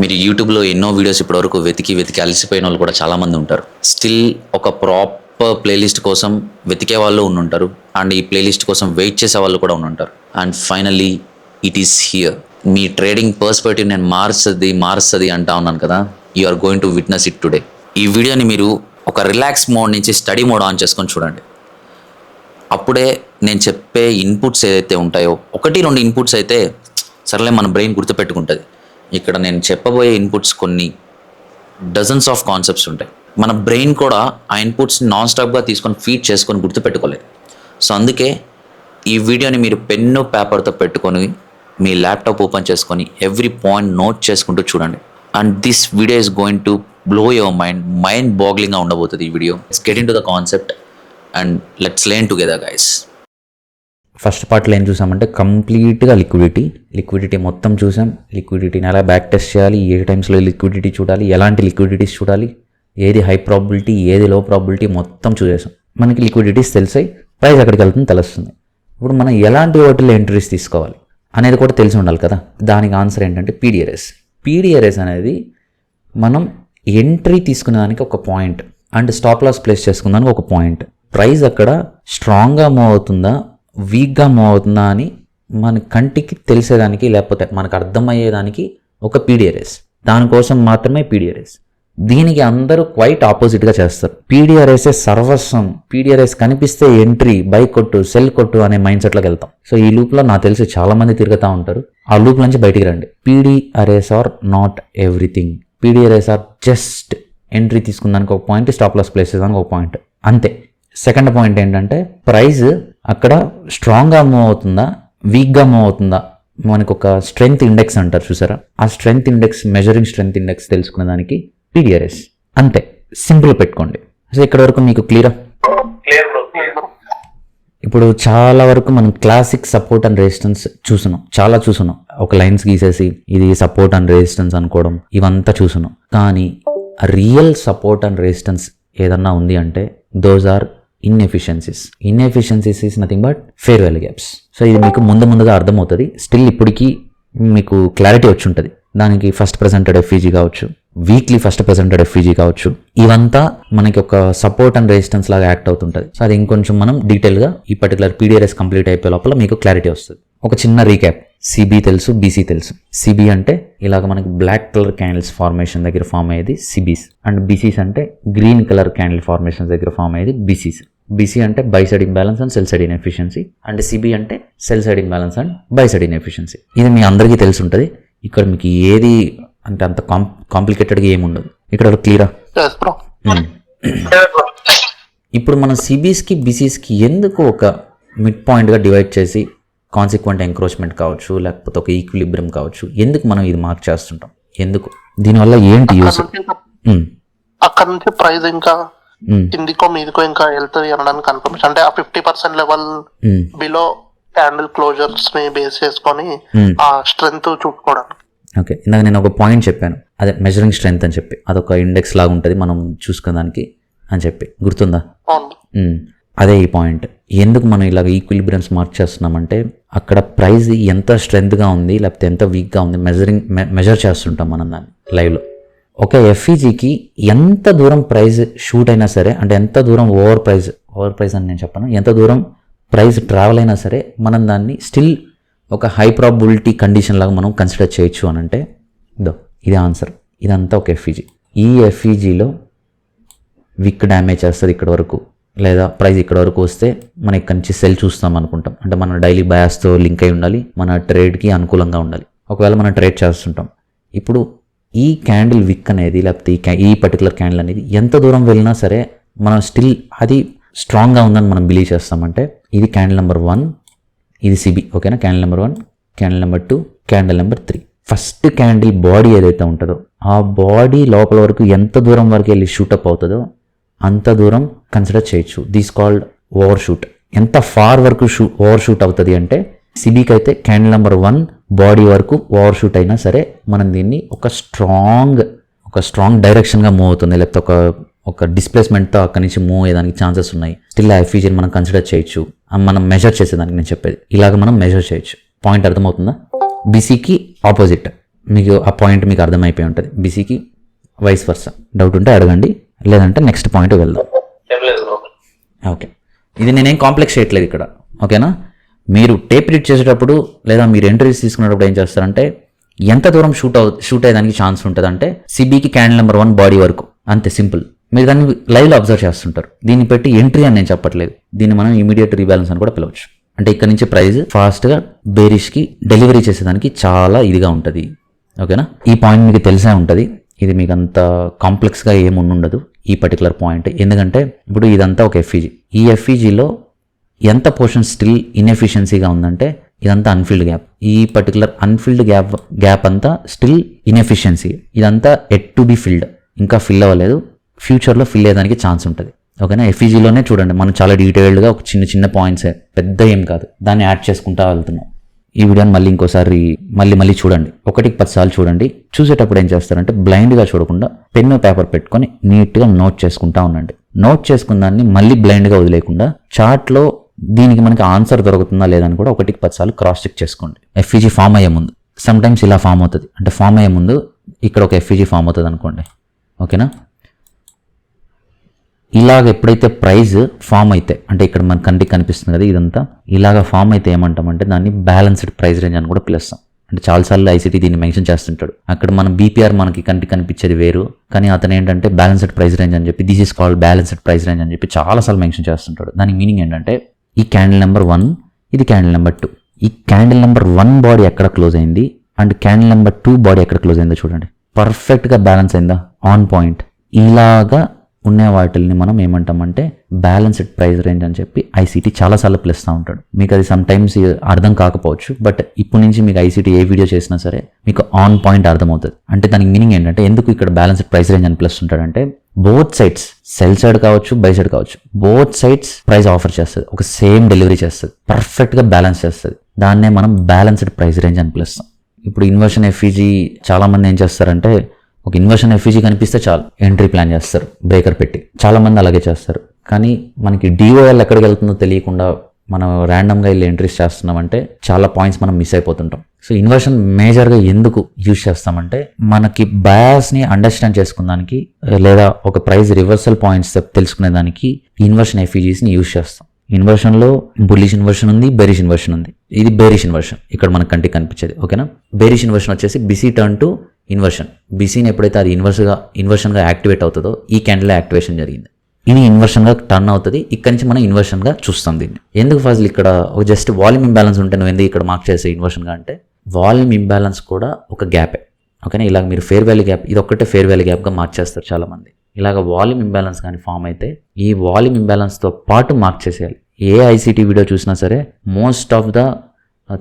మీరు యూట్యూబ్లో ఎన్నో వీడియోస్ ఇప్పటివరకు వెతికి అలసిపోయిన వాళ్ళు కూడా చాలామంది ఉంటారు. స్టిల్ ఒక ప్రాపర్ ప్లేలిస్ట్ కోసం వెతికే వాళ్ళు ఉంటారు, అండ్ ఈ ప్లేలిస్ట్ కోసం వెయిట్ చేసే వాళ్ళు కూడా ఉంటారు. And finally it is here. మీ ట్రేడింగ్ పర్స్పెక్టివ్ నేను మారుస్తుంది అంటా ఉన్నాను కదా. You are going to witness it today. ఈ వీడియోని మీరు ఒక రిలాక్స్ మోడ్ నుంచి స్టడీ మోడ్ ఆన్ చేసుకొని చూడండి. అప్పుడే నేను చెప్పే ఇన్పుట్స్ ఏదైతే ఉంటాయో, 1-2 ఇన్పుట్స్ అయితే సర్లే మన బ్రెయిన్ గుర్తుపెట్టుకుంటుంది. ఇక్కడ నేను చెప్పబోయే ఇన్పుట్స్ కొన్ని డజన్స్ ఆఫ్ కాన్సెప్ట్స్ ఉంటాయి. మన బ్రెయిన్ కూడా ఆ ఇన్పుట్స్ని నాన్ స్టాప్గా తీసుకొని ఫీడ్ చేసుకొని గుర్తుపెట్టుకోలేదు. సో అందుకే ఈ వీడియోని మీరు పెన్ను పేపర్తో పెట్టుకొని మీ ల్యాప్టాప్ ఓపెన్ చేసుకొని ఎవ్రీ పాయింట్ నోట్ చేసుకుంటూ చూడండి. And this video is going to blow your mind బాగ్లింగ్గా ఉండబోతుంది ఈ video. Let's get into the concept and let's learn together guys. First పార్ట్లో ఏం చూసామంటే కంప్లీట్గా లిక్విడిటీ మొత్తం చూసాం. లిక్విడిటీని ఎలా బ్యాక్ టెస్ట్ చేయాలి, ఏ టైమ్స్లో లిక్విడిటీ చూడాలి, ఎలాంటి లిక్విడిటీస్ చూడాలి, ఏది హై ప్రాబిలిటీ ఏది లో ప్రాబిలిటీ మొత్తం చూసేసాం. మనకి లిక్విడిటీస్ తెలిసాయి, ప్రైస్ ఎక్కడికి వెళ్తుందో తెలుస్తుంది. ఇప్పుడు మనం ఎలాంటి వాటిలో ఎంట్రీస్ తీసుకోవాలి అనేది కూడా తెలిసి ఉండాలి కదా. దానికి ఆన్సర్ ఏంటంటే పీడిఆర్ఎస్ అనేది మనం ఎంట్రీ తీసుకునే దానికి ఒక point and stop loss place చేసుకున్నానికి ఒక పాయింట్. ప్రైస్ అక్కడ స్ట్రాంగ్గా మూవ్ అవుతుందా వీక్గా మూవ్ అవుతుందా అని మన కంటికి తెలిసేదానికి, లేకపోతే మనకు అర్థమయ్యేదానికి ఒక పీడిఆర్ఎస్. దానికోసం మాత్రమే పీడిఆర్ఎస్. దీనికి అందరూ క్వైట్ ఆపోజిట్గా చేస్తారు. పీడిఆర్ఎస్ఏ సర్వస్వం. పీడిఆర్ఎస్ కనిపిస్తే ఎంట్రీ, బై కొట్టు, సెల్ కొట్టు అనే మైండ్ సెట్లోకి వెళ్తాం. సో ఈ లూప్లో నాకు తెలిసి చాలా మంది తిరుగుతూ ఉంటారు. ఆ లూప్ నుంచి బయటికి రండి. PD arrays are not everything. PD arrays are just entry తీసుకున్నానికి ఒక పాయింట్, స్టాప్ లాస్ ప్లేస్ చేసేదానికి ఒక పాయింట్, అంతే. సెకండ్ పాయింట్ ఏంటంటే ప్రైస్ అక్కడ స్ట్రాంగ్గా మూవ్ అవుతుందా వీక్గా మూవ్ అవుతుందా, మనకు ఒక స్ట్రెంగ్త్ ఇండెక్స్ అంటారు చూసారా, ఆ strength index, measuring strength index తెలుసుకునే దానికి పీడిఆర్ఎస్. అంతే, సింపుల్ పెట్టుకోండి. సో ఇక్కడ వరకు మీకు క్లియరా? ఇప్పుడు చాలా వరకు మనం క్లాసిక్ సపోర్ట్ అండ్ రెసిస్టెన్స్ చూస్తున్నాం. ఒక లైన్స్ గీసేసి ఇది సపోర్ట్ అండ్ రెసిస్టెన్స్ అనుకోవడం, ఇవంతా చూస్తున్నాం. కానీ రియల్ సపోర్ట్ అండ్ రెసిస్టెన్స్ ఏదన్నా ఉంది అంటే those are inefficiencies is nothing but fair value gaps. So ఇది మీకు ముందుగా అర్థమవుతుంది. స్టిల్ ఇప్పటికీ మీకు క్లారిటీ వచ్చి ఉంటుంది. దానికి ఫస్ట్ ప్రెజెంటెడ్ ఎఫ్ఈజీ కావచ్చు, వీక్లీ ఫస్ట్ ప్రెజెంటెడ్ ఎఫ్ఈజీ కావచ్చు, ఇవంతా మనకి ఒక సపోర్ట్ అండ్ రెసిస్టెన్స్ లాగా యాక్ట్ అవుతుంటుంది. సో అది ఇంకొంచెం మనం డీటెయిల్గా ఈ పర్టికులర్ పీడిఆర్ఎస్ కంప్లీట్ అయిపోయే లోపల మీకు క్లారిటీ వస్తుంది. ఒక చిన్న రీక్యాప్. సిబి తెలుసు, బీసీ తెలుసు. సిబి అంటే ఇలాగ మనకి బ్లాక్ కలర్ క్యాండిల్స్ ఫార్మేషన్ దగ్గర ఫామ్ అయ్యేది సిబీస్, అండ్ బీసీస్ అంటే గ్రీన్ కలర్ క్యాండిల్ ఫార్మేషన్ దగ్గర ఫామ్ అయ్యేది బీసీస్. బీసీ అంటే buy side imbalance and sell side inefficiency, and SIBI అంటే sell side imbalance and buy side inefficiency. ఇది మీ అందరికీ తెలిసి ఉంటుంది. ఇక్కడ మీకు ఏది అంటే అంత కాంప్లికేటెడ్గా ఏముండదు. ఇక్కడ క్లియరా? ఇప్పుడు మనం సిబీస్కి బీసీస్కి ఎందుకు ఒక మిడ్ పాయింట్గా డివైడ్ చేసి కాన్సిక్వెంట్ ఎంక్రోచ్మెంట్ కావచ్చు, లేకపోతే ఒక ఈక్విలిబ్రియం కావచ్చు, ఎందుకు మనం ఇది మార్క్ చేస్తుంటాం? ఎందుకు? దీనివల్ల ఏంటి యూస్? అక్కడ నుంచి ప్రైస్ ఇంకా కిందికో మీదికో ఇంకా వెళ్తుంది అనడానికి కన్ఫర్మేషన్. అంటే ఆ 50% లెవెల్ బిలో క్యాండిల్ క్లోజర్స్ ని బేస్ చేసుకొని ఆ స్ట్రెంగ్త్ చూసుకోవడానికి. ఓకే, ఇందాక నేను ఒక పాయింట్ చెప్పాను, అదే మెజరింగ్ స్ట్రెంగ్త్ అని చెప్పి. అదొక ఇండెక్స్ లాగా ఉంటుంది మనం చూసుకోవడానికి అని చెప్పి, గుర్తుందా? అదే ఈ పాయింట్. ఎందుకు మనం ఇలాగ ఈక్విలిబ్రియంస్ మార్క్ చేస్తున్నామంటే అక్కడ ప్రైస్ ఎంత స్ట్రెంగ్త్గా ఉంది లేకపోతే ఎంత వీక్గా ఉంది మెజర్ చేస్తుంటాం మనం దాన్ని లైవ్లో. ఒక ఎఫ్ఈజీకి ఎంత దూరం ప్రైస్ షూట్ అయినా సరే, అంటే ఎంత దూరం ఓవర్ ప్రైస్ అని నేను చెప్పను, ఎంత దూరం ప్రైస్ ట్రావెల్ అయినా సరే మనం దాన్ని స్టిల్ ఒక హై ప్రాబిలిటీ కండిషన్ లాగా మనం కన్సిడర్ చేయొచ్చు అని అంటే ఇది ఆన్సర్. ఇదంతా ఒక ఎఫ్ఈజీ. ఈ ఎఫ్ఈజీలో విక్ డ్యామేజ్ చేస్తుంది ఇక్కడ వరకు, లేదా ప్రైస్ ఇక్కడ వరకు వస్తే మనం ఇక్కడ నుంచి సెల్ చూస్తాం అనుకుంటాం. అంటే మన డైలీ బయాస్తో లింక్ అయి ఉండాలి, మన ట్రేడ్కి అనుకూలంగా ఉండాలి. ఒకవేళ మనం ట్రేడ్ చేస్తుంటాం, ఇప్పుడు ఈ క్యాండిల్ విక్ అనేది లేకపోతే ఈ పర్టికులర్ క్యాండిల్ అనేది ఎంత దూరం వెళ్ళినా సరే మనం స్టిల్ అది స్ట్రాంగ్గా ఉందని మనం బిలీవ్ చేస్తామంటే ఇది క్యాండిల్ నెంబర్ 1, ఇది సిబి. ఓకేనా? Candle number 1, candle number 2, candle number 3. First candle body ఏదైతే ఉంటుందో ఆ బాడీ లోపల వరకు ఎంత దూరం వరకు వెళ్ళి షూటప్ అవుతుందో అంత దూరం కన్సిడర్ చేయొచ్చు. This called over shoot. ఎంత ఫార్ వరకు ఓవర్ షూట్ అవుతుంది అంటే సిబికి అయితే క్యాండిల్ నెంబర్ 1 బాడీ వరకు ఓవర్ షూట్ అయినా సరే మనం దీన్ని ఒక స్ట్రాంగ్ డైరెక్షన్గా మూవ్ అవుతుంది, లేకపోతే ఒక డిస్ప్లేస్మెంట్తో అక్కడి నుంచి మూవ్ అయ్యేదానికి ఛాన్సెస్ ఉన్నాయి. స్టిల్ ఆ ఎఫ్ఈజీని మనం కన్సిడర్ చేయొచ్చు. మనం మెజర్ చేసేదానికి నేను చెప్పేది ఇలాగ మనం మెజర్ చేయొచ్చు. పాయింట్ అర్థమవుతుందా? బీసీకి ఆపోజిట్. మీకు ఆ పాయింట్ మీకు అర్థమైపోయి ఉంటుంది. బీసీకి వైస్ వర్సా. డౌట్ ఉంటే అడగండి, లేదంటే నెక్స్ట్ పాయింట్ వెళ్దాం. ఓకే, ఇది నేనేం కాంప్లెక్స్ చేయట్లేదు ఇక్కడ, ఓకేనా. మీరు టేప్ రీడ్ చేసేటప్పుడు లేదా మీరు ఎంట్రీస్ తీసుకునేటప్పుడు ఏం చేస్తారంటే ఎంత దూరం షూట్ అయ్యేదానికి ఛాన్స్ ఉంటుంది అంటే సిబికి క్యాండిల్ నెంబర్ 1 బాడీ వరకు, అంతే సింపుల్. మీరు దాన్ని లైవ్లో అబ్జర్వ్ చేస్తుంటారు. దీన్ని పెట్టి ఎంట్రీ అని నేను చెప్పట్లేదు, దీన్ని మనం ఇమీడియట్ రీబ్యాలెన్స్ అని కూడా పిలవచ్చు. అంటే ఇక్కడ నుంచి ప్రైస్ ఫాస్ట్గా బేరిష్కి డెలివరీ చేసేదానికి చాలా ఇదిగా ఉంటుంది, ఓకేనా. ఈ పాయింట్ మీకు తెలిసే ఉంటుంది, ఇది మీకు అంత కాంప్లెక్స్గా ఏముండదు ఈ పర్టికులర్ పాయింట్. ఎందుకంటే ఇప్పుడు ఇదంతా ఒక ఎఫ్ఈజీ, ఈ ఎఫ్ఈజీలో ఎంత పోర్షన్ స్టిల్ ఇన్ఎఫిషియన్సీగా ఉందంటే ఇదంతా అన్ఫిల్డ్ గ్యాప్. ఈ పర్టికులర్ అన్ఫిల్డ్ గ్యాప్ అంతా స్టిల్ ఇన్ఎఫిషియన్సీ. ఇదంతా ఎట్ టు బి ఫిల్డ్, ఇంకా ఫిల్ అవ్వలేదు, ఫ్యూచర్లో ఫిల్ అయ్యేదానికి ఛాన్స్ ఉంటుంది, ఓకేనా. ఎఫ్ఈజీలోనే చూడండి మనం చాలా డీటెయిల్డ్గా ఒక చిన్న పాయింట్సే, పెద్ద ఏం కాదు, దాన్ని యాడ్ చేసుకుంటా వెళ్తున్నాం. ఈ వీడియోని మళ్ళీ ఇంకోసారి మళ్ళీ చూడండి, 1-10 సార్లు చూడండి. చూసేటప్పుడు ఏం చేస్తారంటే బ్లైండ్గా చూడకుండా పెన్ను పేపర్ పెట్టుకొని నీట్గా నోట్ చేసుకుంటా ఉండండి. నోట్ చేసుకున్న దాన్ని మళ్ళీ బ్లైండ్గా వదిలేకుండా చార్ట్లో దీనికి మనకి ఆన్సర్ దొరుకుతుందా లేదని కూడా 1-10 సార్లు క్రాస్ చెక్ చేసుకోండి. ఎఫ్ఈజీ ఫామ్ అయ్యే ముందు సమ్ టైమ్స్ ఇలా ఫామ్ అవుతుంది, అంటే ఫామ్ అయ్యే ముందు ఇక్కడ ఒక ఎఫ్ఈజీ ఫామ్ అవుతుంది అనుకోండి, ఓకేనా. ఇలాగ ఎప్పుడైతే ప్రైజ్ ఫామ్ అయితే, అంటే ఇక్కడ మన కంటికి కనిపిస్తుంది కదా ఇదంతా, ఇలాగ ఫామ్ అయితే ఏమంటామంటే దాన్ని బ్యాలెన్స్డ్ ప్రైస్ రేంజ్ అని కూడా పిలుస్తాం. అంటే చాలాసార్లు ఐసీటీ దీన్ని మెన్షన్ చేస్తుంటాడు. అక్కడ మన బీపీఆర్ మనకి కంటికి కనిపించేది వేరు, కానీ అతను ఏంటంటే బ్యాలెన్స్డ్ ప్రైస్ రేంజ్ అని చెప్పి this is called balanced price range అని చెప్పి చాలాసార్లు మెన్షన్ చేస్తుంటాడు. దానికి మీనింగ్ ఏంటంటే ఈ క్యాండిల్ నెంబర్ 1, ఇది క్యాండిల్ నెంబర్ 2, ఈ క్యాండిల్ నెంబర్ 1 బాడీ ఎక్కడ క్లోజ్ అయింది అండ్ క్యాండిల్ నెంబర్ 2 బాడీ ఎక్కడ క్లోజ్ అయిందో చూడండి, పర్ఫెక్ట్గా బ్యాలెన్స్ అయిందా, ఆన్ పాయింట్. ఇలాగా ఉన్న వాటిని మనం ఏమంటామంటే బ్యాలెన్స్డ్ ప్రైస్ రేంజ్ అని చెప్పి ఐసీటీ చాలాసార్లు పిలుస్తూ ఉంటాడు. మీకు అది సమ్ టైమ్స్ అర్థం కాకపోవచ్చు, బట్ ఇప్పుడు నుంచి మీకు ఐసీటీ ఏ వీడియో చేసినా సరే మీకు ఆన్ పాయింట్ అర్థమవుతుంది. అంటే దానికి మీనింగ్ ఏంటంటే ఎందుకు ఇక్కడ బ్యాలెన్స్డ్ ప్రైస్ రేంజ్ అని పిలుస్తుంటాడంటే బోత్ సైడ్స్, సెల్ సైడ్ కావచ్చు బై సైడ్ కావచ్చు, బోత్ సైడ్స్ ప్రైస్ ఆఫర్ చేస్తుంది, ఒక సేమ్ డెలివరీ చేస్తుంది, పర్ఫెక్ట్గా బ్యాలెన్స్ చేస్తుంది. దాన్నే మనం బ్యాలెన్స్డ్ ప్రైస్ రేంజ్ అని పిలుస్తాం. ఇప్పుడు ఇన్వర్షన్ ఎఫ్ఈజీ చాలామంది ఏం చేస్తారంటే ఒక ఇన్వర్షన్ ఎఫ్ఈజీ కనిపిస్తే చాలు ఎంట్రీ ప్లాన్ చేస్తారు బ్రేకర్ పెట్టి, చాలామంది అలాగే చేస్తారు. కానీ మనకి డిఓఎల్ ఎక్కడికి వెళ్తుందో తెలియకుండా మనం ర్యాండమ్గా వెళ్ళి ఎంట్రీస్ చేస్తున్నామంటే చాలా పాయింట్స్ మనం మిస్ అయిపోతుంటాం. సో ఇన్వర్షన్ మేజర్గా ఎందుకు యూజ్ చేస్తామంటే మనకి బయాస్ని అండర్స్టాండ్ చేసుకునేదానికి లేదా ఒక ప్రైస్ రివర్సల్ పాయింట్స్ తెలుసుకునేదానికి ఇన్వర్షన్ ఎఫ్ఈజీస్ని యూజ్ చేస్తాం. ఇన్వర్షన్లో బుల్లిష్ ఇన్వర్షన్ ఉంది, బెరిష్ ఇన్వర్షన్ ఉంది. ఇది బెరిష్ ఇన్వర్షన్, ఇక్కడ మనకు కంటికి కనిపించేది, ఓకేనా. బెరిష్ ఇన్వర్షన్ వచ్చేసి బిసీ టర్న్ టు ఇన్వర్షన్. బీసీని ఎప్పుడైతే అది ఇన్వర్షన్గా యాక్టివేట్ అవుతుందో ఈ క్యాండిల్ యాక్టివేషన్ జరిగింది, ఇది ఇన్వర్షన్గా టర్న్ అవుతుంది. ఇక్కడ నుంచి మనం ఇన్వర్షన్గా చూస్తాం దీన్ని. ఎందుకు ఫస్ట్ ఇక్కడ ఒక జస్ట్ వాల్యూమ్ ఇంబ్యాలెన్స్ ఉంటే నువ్వు ఎందుకు ఇక్కడ మార్క్ చేసే ఇన్వర్షన్గా అంటే వాల్యూమ్ ఇంబ్యాలెన్స్ కూడా ఒక గ్యాపే, ఓకేనా. ఇలాగ మీరు ఫేర్ వాల్యూ గ్యాప్, ఇది ఒక్కటే ఫేర్ వాల్యూ గ్యాప్గా మార్క్ చేస్తారు చాలామంది. ఇలాగ వాల్యూమ్ ఇంబ్యాలెన్స్ కానీ ఫామ్ అయితే ఈ వాల్యూమ్ ఇంబ్యాలెన్స్తో పాటు మార్క్ చేసేయాలి. ఏ ఐసీటీ వీడియో చూసినా సరే మోస్ట్ ఆఫ్ ద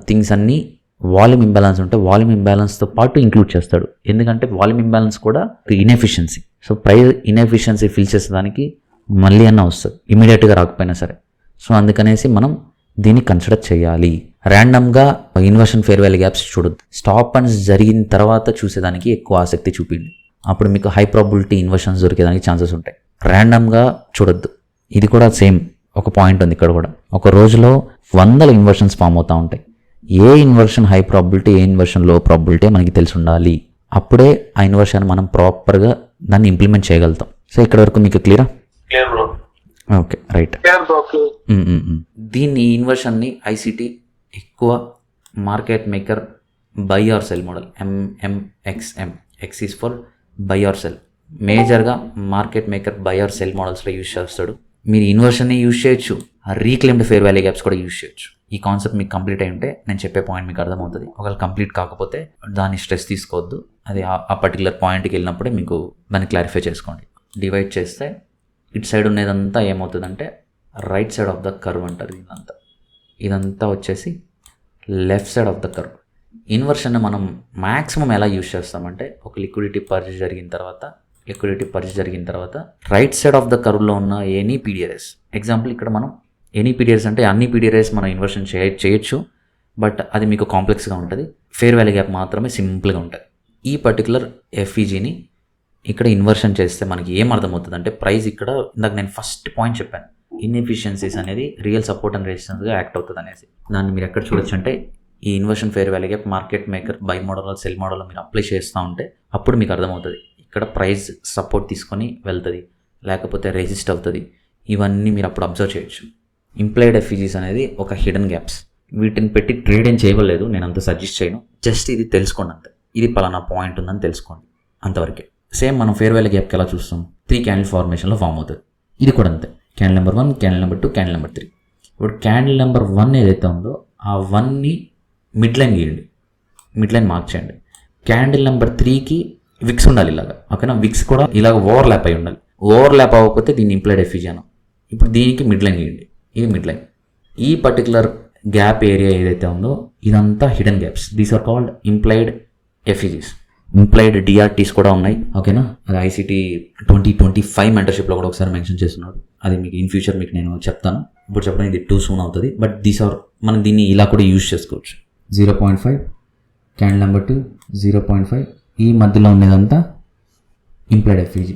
థింగ్స్ అన్నీ వాల్యూమ్ ఇంబ్యాలెన్స్ ఉంటే వాల్యూమ్ ఇంబ్యాలెన్స్తో పాటు ఇంక్లూడ్ చేస్తాడు. ఎందుకంటే వాల్యూమ్ ఇంబ్యాలెన్స్ కూడా inefficiency. So price inefficiency fill చేసేదానికి మళ్ళీ అన్న వస్తుంది, ఇమీడియట్గా రాకపోయినా సరే. సో అందుకనేసి మనం దీన్ని కన్సిడర్ చేయాలి. ర్యాండమ్గా ఇన్వర్షన్ ఫేర్ వాల్యూ గ్యాప్స్ చూడొద్దు, స్టాప్ అండ్స్ జరిగిన తర్వాత చూసేదానికి ఎక్కువ ఆసక్తి చూపిండి. అప్పుడు మీకు హై ప్రాబిలిటీ ఇన్వర్షన్స్ దొరికేదానికి ఛాన్సెస్ ఉంటాయి. ర్యాండమ్గా చూడొద్దు. ఇది కూడా సేమ్ ఒక పాయింట్ ఉంది ఇక్కడ కూడా. ఒక రోజులో 100 ఇన్వర్షన్స్ ఫామ్ అవుతూ ఉంటాయి. ఏ ఇన్వర్షన్ హై ప్రాబిలిటీ, ఏ ఇన్వర్షన్ లో ప్రాబిలిటీ మనకి తెలిసి ఉండాలి. అప్పుడే ఆ ఇన్వర్షన్ మనం ప్రాపర్గా దాన్ని ఇంప్లిమెంట్ చేయగలుగుతాం. సో ఇక్కడ వరకు మీకు క్లియరా? Okay, right. దీన్ని ఇన్వర్షన్ని ఐసీటీ ఎక్కువ market maker buy or sell model, MMXM, X is for buy or sell, మేజర్గా market maker buy or sell మోడల్స్లో యూజ్ చేస్తాడు. మీరు ఇన్వర్షన్ని యూజ్ చేయొచ్చు, రీక్లెయిమ్డ్ ఫేర్ వాల్యూ గ్యాప్స్ కూడా యూజ్ చేయొచ్చు. ఈ కాన్సెప్ట్ మీకు కంప్లీట్ అయి ఉంటే నేను చెప్పే పాయింట్ మీకు అర్థమవుతుంది. ఒకవేళ కంప్లీట్ కాకపోతే దాన్ని స్ట్రెస్ తీసుకోవద్దు, అది ఆ పర్టికులర్ పాయింట్కి వెళ్ళినప్పుడే మీకు దాన్ని క్లారిఫై చేసుకోండి. డివైడ్ చేస్తే ఇటు సైడ్ ఉన్నదంతా ఏమవుతుందంటే right side of the curve అంటారు. ఇదంతా వచ్చేసి left side of the curve. Inversion మనం మ్యాక్సిమం ఎలా యూజ్ చేస్తామంటే ఒక లిక్విడిటీ పర్చేజ్ జరిగిన తర్వాత రైట్ సైడ్ ఆఫ్ ద కర్వ్లో ఉన్న ఎనీ పీడిఆర్ఎస్, ఎగ్జాంపుల్ ఇక్కడ మనం ఎనీ పీడిఆర్ఎస్ అంటే అన్ని పీడిఆర్ఎస్ మనం ఇన్వర్షన్ చేయొచ్చు, బట్ అది మీకు కాంప్లెక్స్గా ఉంటుంది. ఫేర్ వాల్యూ గ్యాప్ మాత్రమే సింపుల్గా ఉంటుంది. ఈ పర్టికులర్ ఎఫ్ఈజీని ఇక్కడ ఇన్వర్షన్ చేస్తే మనకి ఏం అర్థమవుతుంది అంటే ప్రైస్ ఇక్కడ ఇందాక నేను ఫస్ట్ పాయింట్ చెప్పాను, ఇన్ఎఫిషియన్సీస్ అనేది రియల్ సపోర్ట్ అండ్ రెసిస్టెన్స్గా యాక్ట్ అవుతుంది అనేసి. దాన్ని మీరు ఎక్కడ చూడొచ్చు అంటే ఈ inversion fair value gap market maker by model cell model మీరు అప్లై చేస్తూ ఉంటే అప్పుడు మీకు అర్థమవుతుంది ఇక్కడ ప్రైస్ సపోర్ట్ తీసుకొని వెళ్తుంది, లేకపోతే రెసిస్ట్ అవుతుంది. ఇవన్నీ మీరు అప్పుడు అబ్జర్వ్ చేయొచ్చు. ఇంప్లైడ్ ఎఫ్ఈజీస్ అనేది ఒక హిడెన్ గ్యాప్స్. వీటిని పెట్టి ట్రేడ్ ఏం చేయలేదు, నేను అంత సజెస్ట్ చేయను. జస్ట్ ఇది తెలుసుకోండి అంతే, ఇది పలానా పాయింట్ ఉందని తెలుసుకోండి అంతవరకే. సేమ్ మనం ఫెయిర్ వాల్యూ గ్యాప్కి ఎలా చూస్తాం, 3 క్యాండిల్ ఫార్మేషన్లో ఫామ్ అవుతుంది. ఇది కూడా అంతే, candle number 1, candle number 2, candle number 3. ఇప్పుడు క్యాండిల్ నెంబర్ 1 ఏదైతే ఉందో ఆ 1ని మిడ్ లైన్ గీయండి, మిడ్ లైన్ మార్క్ చేయండి. క్యాండిల్ నెంబర్ 3కి విక్స్ ఉండాలి ఇలాగా, ఓకేనా. విక్స్ కూడా ఇలాగ ఓవర్లాప్ అయి ఉండాలి. ఓవర్లాప్ అవ్వకపోతే దీన్ని ఇంప్లైడ్ ఎఫ్ఈజీ అనం. ఇప్పుడు దీనికి మిడ్ లైన్ గీయండి, ఇది మిడ్ లైన్. ఈ పర్టికులర్ గ్యాప్ ఏరియా ఏదైతే ఉందో ఇదంతా hidden gaps. These are called implied FVGs. Implied DRTs కూడా ఉన్నాయి, ఓకేనా. అది ఐసిటీ 2025 మెంటర్షిప్లో కూడా ఒకసారి మెన్షన్ చేస్తున్నాడు. అది మీకు ఇన్ ఫ్యూచర్ మీకు నేను చెప్తాను. ఇప్పుడు చెప్పడం ఇది టూ సూన్ అవుతుంది, బట్ దీస్ ఆర్ మనం దీన్ని ఇలా కూడా యూజ్ చేసుకోవచ్చు. 0.5 క్యాండిల్ నెంబర్ 2, 0.5 ఈ మధ్యలో ఉన్నదంతా ఇంప్లైడ్ ఎఫ్ఈజీ.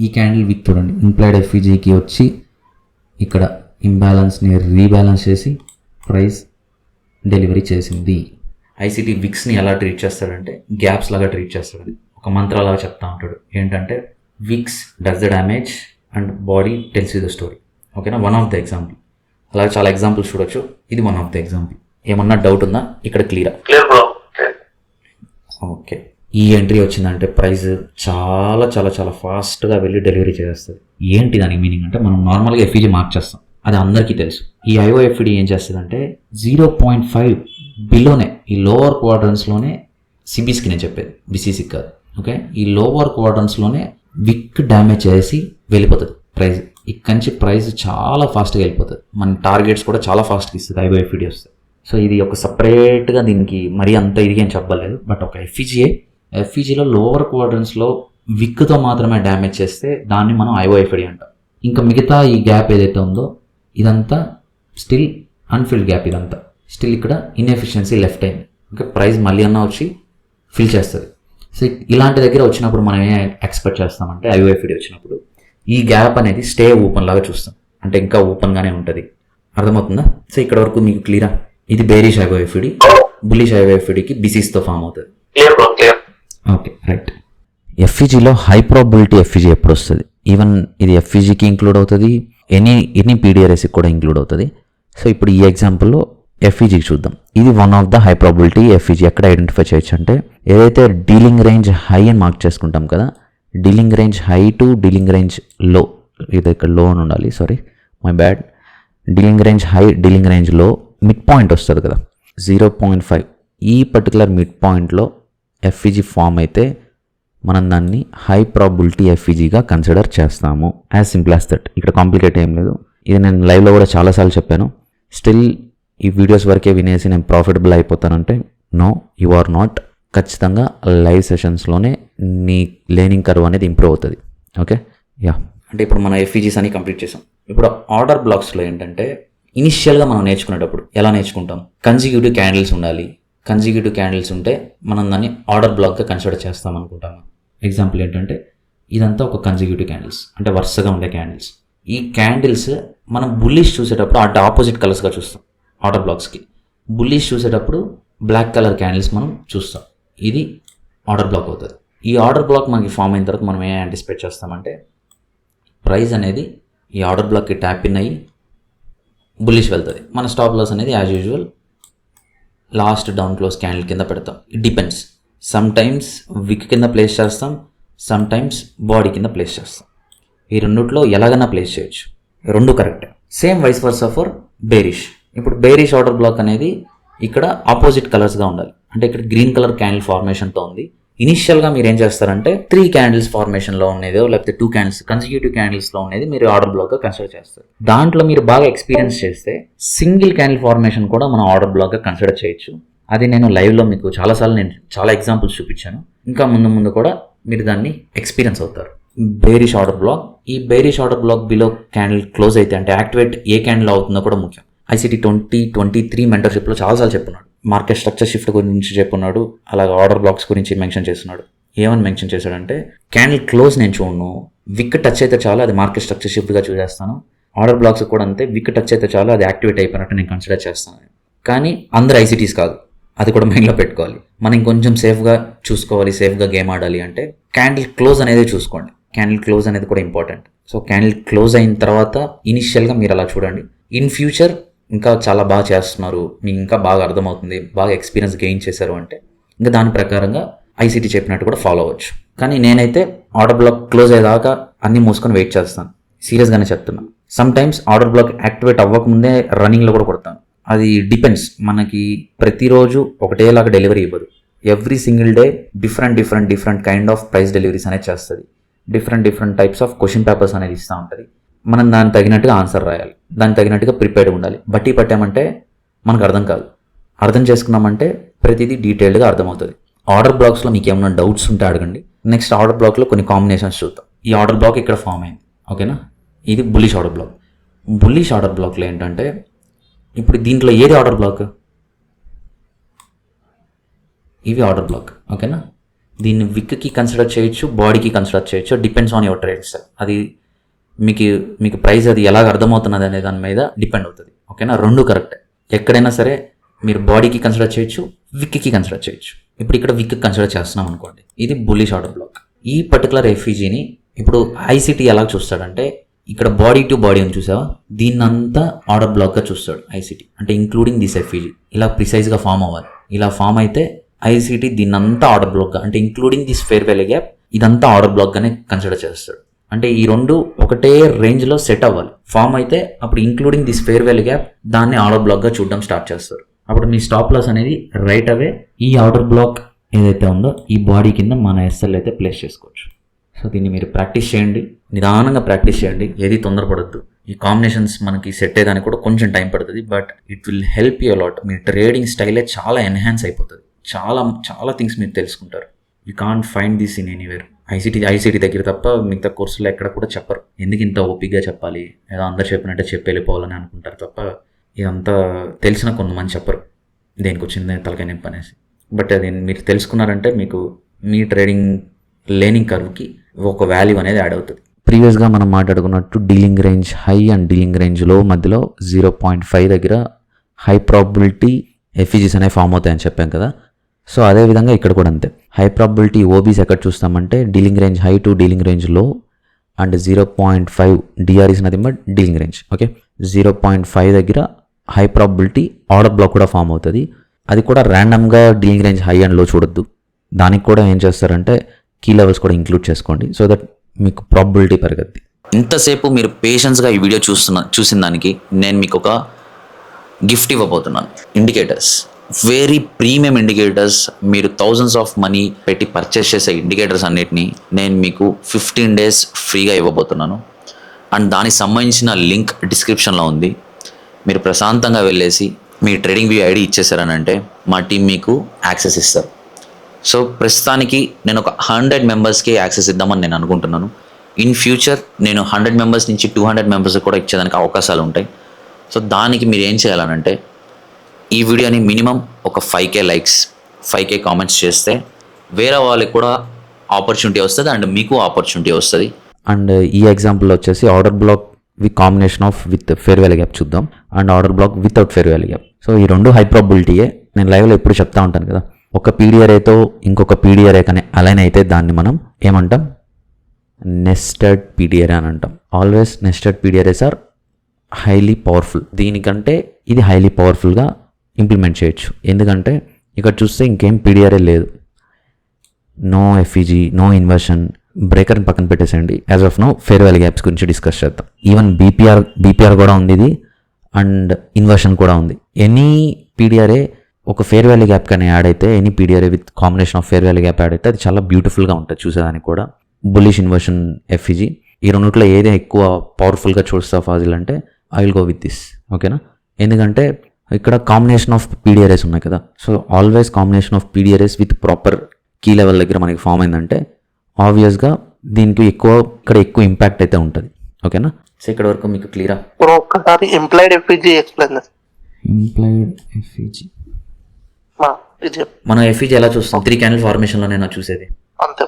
ఈ క్యాండిల్ విక్ చూడండి, ఇంప్లైడ్ ఎఫ్ఈజీకి వచ్చి ఇక్కడ ఇంబ్యాలెన్స్ని రీబ్యాలెన్స్ చేసి ప్రైస్ డెలివరీ చేసింది. ఐసిటీ విక్స్ని ఎలా ట్రీట్ చేస్తాడంటే గ్యాప్స్ లాగా ట్రీట్ చేస్తాడు. ఒక మంత్రాలాగా చెప్తా ఉంటాడు ఏంటంటే wicks does the damage and body tells you the story, ఓకేనా. One of the example. అలాగే చాలా ఎగ్జాంపుల్స్ చూడొచ్చు, ఇది వన్ ఆఫ్ ద ఎగ్జాంపుల్. ఏమన్నా డౌట్ ఉందా ఇక్కడ? Clear bro. ఓకే, ఈ ఎంట్రీ వచ్చిందంటే ప్రైస్ చాలా చాలా చాలా ఫాస్ట్గా వెళ్ళి డెలివరీ చేస్తుంది. ఏంటి దానికి మీనింగ్ అంటే మనం నార్మల్గా ఎఫ్ఈజీ మార్క్ చేస్తాం, అది అందరికీ తెలుసు. ఈ ఐఓఎఫ్ఈడి ఏం చేస్తుందంటే 0.5 బిలోనే ఈ లోవర్ క్వాడ్రన్స్లోనే సిబిస్కి నేను చెప్పేది, బిసిసికి కాదు, ఓకే. ఈ లోవర్ క్వాడ్రన్స్లోనే విక్ డ్యామేజ్ చేసి వెళ్ళిపోతుంది ప్రైస్. ఇక్కడి నుంచి ప్రైస్ చాలా ఫాస్ట్గా వెళ్ళిపోతుంది. మన టార్గెట్స్ కూడా చాలా ఫాస్ట్గా ఇస్తుంది ఐఓఎఫ్ఈడి వస్తుంది. సో ఇది ఒక సపరేట్గా దీనికి మరీ అంత ఇది ఏం చెప్పలేదు, బట్ ఒక ఎఫ్ఈజీలో లోవర్ క్వాడ్రన్స్లో విక్తో మాత్రమే డ్యామేజ్ చేస్తే దాన్ని మనం ఐఓఎఫ్ఈడి అంటాం. ఇంకా మిగతా ఈ గ్యాప్ ఏదైతే ఉందో ఇదంతా స్టిల్ అన్ఫిల్డ్ గ్యాప్, ఇదంతా స్టిల్ ఇక్కడ ఇన్ఎఫిషియన్సీ లెఫ్ట్ అయింది, ఓకే. ప్రైస్ మళ్ళీ అన్న వచ్చి ఫిల్ చేస్తుంది. సో ఇలాంటి దగ్గర వచ్చినప్పుడు మనం ఏం ఎక్స్పెక్ట్ చేస్తామంటే ఐఓఎఫ్ఈడి వచ్చినప్పుడు ఈ గ్యాప్ అనేది స్టే ఓపెన్ లాగా చూస్తాం, అంటే ఇంకా ఓపెన్గానే ఉంటుంది. అర్థమవుతుందా? సో ఇక్కడ వరకు మీకు క్లియరా? ఇది బేరిష్ ఐఓఎఫ్ఈడి, బుల్లిష్ ఐఓఎఫ్ఈడికి బిసిస్తో ఫామ్ అవుతుంది. Okay, right. ఎఫ్ఈజీలో హై ప్రాబిలిటీ ఎఫ్ఈజీ ఎప్పుడు వస్తుంది? ఈవెన్ ఇది ఎఫ్ఈజీకి ఇంక్లూడ్ అవుతుంది, ఎనీ పీడిఆర్ఎస్కి కూడా ఇంక్లూడ్ అవుతుంది. సో ఇప్పుడు ఈ ఎగ్జాంపుల్లో ఎఫ్ఈజీకి చూద్దాం. ఇది one of the high probability FEG. ఎక్కడ ఐడెంటిఫై చేయొచ్చు అంటే ఏదైతే డీలింగ్ రేంజ్ హై అని మార్క్ చేసుకుంటాం కదా, dealing range high to dealing range లో, ఇది ఇక్కడ లో అని ఉండాలి, sorry my bad. Dealing range high, dealing range లో మిడ్ పాయింట్ వస్తుంది కదా 0.5. ఈ పర్టికులర్ మిడ్ పాయింట్లో ఎఫ్ఈజీ ఫామ్ అయితే మనం దాన్ని హై ప్రాబిలిటీ ఎఫ్ఈజీగా కన్సిడర్ చేస్తాము. As simple as that. ఇక్కడ కాంప్లికేట్ ఏం లేదు. ఇది నేను లైవ్లో కూడా చాలాసార్లు చెప్పాను. స్టిల్ ఈ వీడియోస్ వరకే వినేసి నేను ప్రాఫిటబుల్ అయిపోతానంటే నో, యు ఆర్ నాట్. ఖచ్చితంగా లైవ్ సెషన్స్లోనే నీ లెర్నింగ్ కర్వ్ అనేది ఇంప్రూవ్ అవుతుంది, ఓకే. యా, అంటే ఇప్పుడు మన ఎఫ్ఈజీస్ అని కంప్లీట్ చేసాం. ఇప్పుడు ఆర్డర్ బ్లాక్స్లో ఏంటంటే ఇనిషియల్గా మనం నేర్చుకునేటప్పుడు ఎలా నేర్చుకుంటాం, కన్సిక్యూటివ్ క్యాండిల్స్ ఉండాలి. కన్సిక్యూటివ్ క్యాండిల్స్ ఉంటే మనం దాన్ని ఆర్డర్ బ్లాక్గా కన్సిడర్ చేస్తాం అనుకుంటాము. ఎగ్జాంపుల్ ఏంటంటే ఇదంతా ఒక కన్సిక్యూటివ్ క్యాండిల్స్, అంటే వరుసగా ఉండే క్యాండిల్స్. ఈ క్యాండిల్స్ మనం బుల్లిష్ చూసేటప్పుడు అంటే ఆపోజిట్ కలర్స్గా చూస్తాం. ఆర్డర్ బ్లాక్స్కి బుల్లిష్ చూసేటప్పుడు బ్లాక్ కలర్ క్యాండిల్స్ మనం చూస్తాం. ఇది ఆర్డర్ బ్లాక్ అవుతుంది. ఈ ఆర్డర్ బ్లాక్ మనకి ఫామ్ అయిన తర్వాత మనం ఏం యాంటిసిపేట్ చేస్తామంటే ప్రైస్ అనేది ఈ ఆర్డర్ బ్లాక్కి ట్యాప్ ఇన్ అయ్యి బుల్లిష్ వెళ్తుంది. మన స్టాప్ లాస్ అనేది as usual last down close candle కింద పెడతాం. It depends. సమ్ టైమ్స్ విక్ కింద ప్లేస్ చేస్తాం, సమ్ టైమ్స్ బాడీ కింద ప్లేస్ చేస్తాం. ఈ రెండిట్లో ఎలాగైనా ప్లేస్ చేయొచ్చు, రెండు correct. Same vice versa for bearish. ఇప్పుడు బేరిష్ ఆర్డర్ బ్లాక్ అనేది ఇక్కడ ఆపోజిట్ కలర్స్గా ఉండాలి, అంటే ఇక్కడ గ్రీన్ కలర్ క్యాండిల్ ఫార్మేషన్తో ఉంది. ఇనిషియల్గా మీరు ఏం చేస్తారంటే 3 క్యాండిల్స్ ఫార్మేషన్లో ఉండేదో లేకపోతే 2 క్యాండిల్స్ కన్సిక్యూటివ్ క్యాండిల్స్లో ఉండేది మీరు ఆర్డర్ బ్లాక్గా కన్సిడర్ చేస్తారు. దాంట్లో మీరు బాగా ఎక్స్పీరియన్స్ చేస్తే సింగిల్ క్యాండిల్ ఫార్మేషన్ కూడా మనం ఆర్డర్ బ్లాక్గా కన్సిడర్ చేయొచ్చు. అది నేను లైవ్లో మీకు చాలాసార్లు నేను చాలా ఎగ్జాంపుల్స్ చూపించాను. ఇంకా ముందు కూడా మీరు దాన్ని ఎక్స్పీరియన్స్ అవుతారు. Bearish order block. ఈ bearish order block below candle close అయితే అంటే యాక్టివేట్ ఏ క్యాండిల్ అవుతుందో కూడా ముఖ్యం. ఐసిటీ 2023 మెంటర్షిప్లో చాలాసార్లు చెప్పున్నాడు. మార్కెట్ స్ట్రక్చర్ షిఫ్ట్ గురించి చెప్పున్నాడు, అలాగే ఆర్డర్ బ్లాక్స్ గురించి మెన్షన్ చేస్తున్నాడు. ఏమని మెన్షన్ చేశాడంటే క్యాండిల్ క్లోజ్ నేను చూడను, విక్ టచ్ అయితే చాలు అది మార్కెట్ స్ట్రక్చర్ షిఫ్ట్గా చూసేస్తాను. ఆర్డర్ బ్లాక్స్ కూడా అంతే, విక్ టచ్ అయితే చాలు అది యాక్టివేట్ అయిపోయినట్టు నేను కన్సిడర్ చేస్తాను. కానీ అందరు ఐసీటీస్ కాదు, అది కూడా మైండ్లో పెట్టుకోవాలి. మనం ఇంకొంచెం సేఫ్గా చూసుకోవాలి, సేఫ్గా గేమ్ ఆడాలి అంటే క్యాండిల్ క్లోజ్ అనేది చూసుకోండి. క్యాండిల్ క్లోజ్ అనేది కూడా ఇంపార్టెంట్. సో క్యాండిల్ క్లోజ్ అయిన తర్వాత ఇనిషియల్గా మీరు అలా చూడండి. ఇన్ ఫ్యూచర్ ఇంకా చాలా బాగా చేస్తున్నారు, మీకు ఇంకా బాగా అర్థమవుతుంది, బాగా ఎక్స్పీరియన్స్ గెయిన్ చేశారు అంటే ఇంకా దాని ప్రకారంగా ఐసీటీ చెప్పినట్టు కూడా ఫాలో అవ్వచ్చు. కానీ నేనైతే ఆర్డర్ బ్లాక్ క్లోజ్ అయ్యేదాకా అన్నీ మూసుకొని వెయిట్ చేస్తాను. సీరియస్గానే చెప్తున్నాను. Some times order black activate అవ్వకముందే రన్నింగ్లో కూడా కొడతాను. అది డిపెండ్స్. మనకి ప్రతిరోజు ఒకటేలాగా డెలివరీ ఇవ్వదు. Every single day different kind of price deliveries అనేది చేస్తుంది. Different types of question papers అనేది ఇస్తూ ఉంటుంది. మనం దానికి తగినట్టుగా ఆన్సర్ రాయాలి, దానికి తగినట్టుగా ప్రిపేర్డ్ ఉండాలి. బట్టి పట్టామంటే మనకు అర్థం కాదు. అర్థం చేసుకున్నామంటే ప్రతిదీ డీటెయిల్డ్గా అర్థమవుతుంది. ఆర్డర్ బ్లాక్స్లో మీకు ఏమైనా డౌట్స్ ఉంటే అడగండి. నెక్స్ట్ ఆర్డర్ బ్లాక్లో కొన్ని కాంబినేషన్స్ చూద్దాం. ఈ ఆర్డర్ బ్లాక్ ఇక్కడ ఫామ్ అయింది, ఓకేనా. ఇది bullish order black. Bullish order బ్లాక్లో ఏంటంటే ఇప్పుడు దీంట్లో ఏది ఆర్డర్ బ్లాక్? ఇవి ఆర్డర్ బ్లాక్, ఓకేనా. దీన్ని విక్కి కన్సిడర్ చేయొచ్చు, బాడీకి కన్సిడర్ చేయొచ్చు, డిపెండ్స్ ఆన్ యువర్ ట్రేడ్స్. అది మీకు ప్రైస్ అది ఎలాగ అర్థమవుతున్నది అనే దాని మీద డిపెండ్ అవుతుంది, ఓకేనా. రెండు కరెక్ట్. ఎక్కడైనా సరే మీరు బాడీకి కన్సిడర్ చేయొచ్చు, విక్కి కన్సిడర్ చేయొచ్చు. ఇప్పుడు ఇక్కడ విక్కి కన్సిడర్ చేస్తున్నాం అనుకోండి, ఇది బుల్లిష్ ఆర్డర్ బ్లాక్. ఈ పర్టికులర్ ఎఫ్ఈజీని ఇప్పుడు ఐసీటీ ఎలా చూస్తాడంటే ఇక్కడ బాడీ టు బాడీ అని చూసావా, దీన్నంతా ఆర్డర్ బ్లాక్గా చూస్తాడు ఐసీటీ. అంటే ఇంక్లూడింగ్ దిస్ ఎఫ్ఈజీ ఇలా ప్రిసైజ్గా ఫామ్ అవ్వాలి. ఇలా ఫామ్ అయితే ఐసీటీ దీన్నంతా ఆర్డర్ బ్లాక్గా, అంటే including this fair value gap, ఇదంతా ఆర్డర్ బ్లాక్గానే కన్సిడర్ చేస్తాడు. అంటే ఈ రెండు ఒకటే రేంజ్లో సెట్ అవ్వాలి. ఫామ్ అయితే అప్పుడు including this fair value gap దాన్ని ఆర్డర్ బ్లాక్గా చూడడం స్టార్ట్ చేస్తారు. అప్పుడు మీ స్టాప్ లాస్ అనేది రైట్ అవే ఈ ఆర్డర్ బ్లాక్ ఏదైతే ఉందో ఈ బాడీ కింద మన ఎస్ఎల్ అయితే ప్లేస్ చేసుకోవచ్చు. సో దీన్ని మీరు ప్రాక్టీస్ చేయండి, నిదానంగా ప్రాక్టీస్ చేయండి, ఏది తొందరపడద్దు. ఈ కాంబినేషన్స్ మనకి సెట్ అయ్యేదానికి కూడా కొంచెం టైం పడుతుంది, but it will help you a lot. Me trading స్టైలే చాలా ఎన్హాన్స్ అయిపోతుంది. చాలా థింగ్స్ మీరు తెలుసుకుంటారు. You can't find this in anywhere. ICT దగ్గర తప్ప మిగతా కోర్సులో ఎక్కడ కూడా చెప్పరు. ఎందుకు ఇంత ఓపిక్గా చెప్పాలి, ఏదో అందరు చెప్పినట్టే చెప్పి వెళ్ళిపోవాలని అనుకుంటారు తప్ప ఇదంతా తెలిసిన కొంతమంది చెప్పరు, దేనికి వచ్చింది తలకాయ నొప్పి అనేసి. బట్ అది మీరు తెలుసుకున్నారంటే మీకు మీ ట్రేడింగ్ లెర్నింగ్ కర్వ్కి ఒక వాల్యూ అనేది యాడ్ అవుతుంది. ప్రీవియస్గా మనం మాట్లాడుకున్నట్టు dealing range high and dealing range low మధ్యలో 0.5 దగ్గర హై ప్రాబిలిటీ ఎఫ్ఈజీస్ అనేవి ఫామ్ అవుతాయని చెప్పాం కదా. సో అదేవిధంగా ఇక్కడ కూడా అంతే. హై ప్రాబిలిటీ ఓబీస్ ఎక్కడ చూస్తామంటే dealing range high to dealing range low and 0.5 డిఆర్ఈస్ నది డీలింగ్ రేంజ్, ఓకే. 0.5 దగ్గర హై ప్రాబిలిటీ ఆర్డర్ బ్లాక్ కూడా ఫామ్ అవుతుంది. అది కూడా ర్యాండమ్గా డీలింగ్ రేంజ్ హై అండ్ లో చూడొద్దు. దానికి కూడా ఏం చేస్తారంటే కీ లెవెల్స్ కూడా ఇంక్లూడ్ చేసుకోండి, సో దట్ మీకు ప్రాబిలిటీ పెరగద్ది. ఇంతసేపు మీరు పేషెన్స్గా ఈ వీడియో చూసిన దానికి నేను మీకు ఒక గిఫ్ట్ ఇవ్వబోతున్నాను. Indicators, very premium indicators. మీరు థౌజండ్స్ ఆఫ్ మనీ పెట్టి పర్చేస్ చేసే ఇండికేటర్స్ అన్నిటినీ నేను మీకు 15 days ఫ్రీగా ఇవ్వబోతున్నాను. అండ్ దానికి సంబంధించిన లింక్ డిస్క్రిప్షన్లో ఉంది. మీరు ప్రశాంతంగా వెళ్ళేసి మీ ట్రేడింగ్ వ్యూ ఐడి ఇచ్చేసారనంటే మా టీం మీకు యాక్సెస్ ఇస్తారు. సో ప్రస్తుతానికి నేను ఒక 100 మెంబర్స్కి యాక్సెస్ ఇద్దామని నేను అనుకుంటున్నాను. ఇన్ ఫ్యూచర్ నేను 100 మెంబర్స్ నుంచి 200 మెంబర్స్ కూడా ఇచ్చేదానికి అవకాశాలు ఉంటాయి. సో దానికి మీరు ఏం చేయాలనంటే ఈ వీడియోని మినిమం ఒక 5K లైక్స్ 5K కామెంట్స్ చేస్తే వేరే వాళ్ళకి కూడా ఆపర్చునిటీ వస్తుంది అండ్ మీకు ఆపర్చునిటీ వస్తుంది. అండ్ ఈ ఎగ్జాంపుల్ వచ్చేసి order block combination of with fair value gap చూద్దాం, and order block without fair value gap. So ఈ రెండు హై ప్రాబిలిటీయే. నేను లైవ్లో ఎప్పుడు చెప్తా ఉంటాను కదా, ఒక పీడిఆర్ఏతో ఇంకొక పీడిఆర్ఏ కానీ అలైన్ అయితే దాన్ని మనం ఏమంటాం, నెస్టెడ్ పీడిఆర్ఏ అని అంటాం. Always nested PD arrays are highly powerful. దీనికంటే ఇది హైలీ పవర్ఫుల్గా ఇంప్లిమెంట్ చేయొచ్చు. ఎందుకంటే ఇక్కడ చూస్తే ఇంకేం పీడిఆర్ఏ లేదు, నో ఎఫ్ఈజీ, నో ఇన్వర్షన్. బ్రేకర్ని పక్కన పెట్టేసేయండి. As of no fair value gaps గురించి డిస్కస్ చేద్దాం. ఈవెన్ బీపీఆర్ కూడా ఉంది ఇది, అండ్ ఇన్వర్షన్ కూడా ఉంది. ఎనీ పీడిఆర్ఏ ఒక ఫేర్ వాల్యూ గ్యాప్ కానీ యాడ్ అయితే, any PD array with combination of fair value gap add అయితే అది చాలా బ్యూటిఫుల్గా ఉంటుంది చూసేదానికి కూడా. బుల్లిష్ ఇన్వర్షన్ ఎఫ్ఈజీ ఈ రెండిట్లో ఏదే ఎక్కువ పవర్ఫుల్గా చూస్తా ఫాజిల్ అంటే I will go with this, ఓకేనా. ఎందుకంటే ఇక్కడ కాంబినేషన్ ఆఫ్ పీడిఆర్ఏస్ ఉన్నాయి కదా. So always combination of PD arrays with proper key level దగ్గర మనకి ఫామ్ అయిందంటే ఆబ్వియస్గా దీనికి ఇక్కడ ఎక్కువ ఇంపాక్ట్ అయితే ఉంటుంది, ఓకేనా. సో ఇక్కడ వరకు మీకు క్లియరా? ఒక్కసారి ఇంప్లైడ్ ఎఫ్ఈజీ ఎక్స్ప్లెయిన్ చేస్తాను. ఇంప్లైడ్ ఎఫ్ఈజీ మనం ఎఫ్ఈజీ ఎలా చూస్తాం? 3 క్యాండిల్ ఫార్మేషన్లో నేను చూసేది అంతే.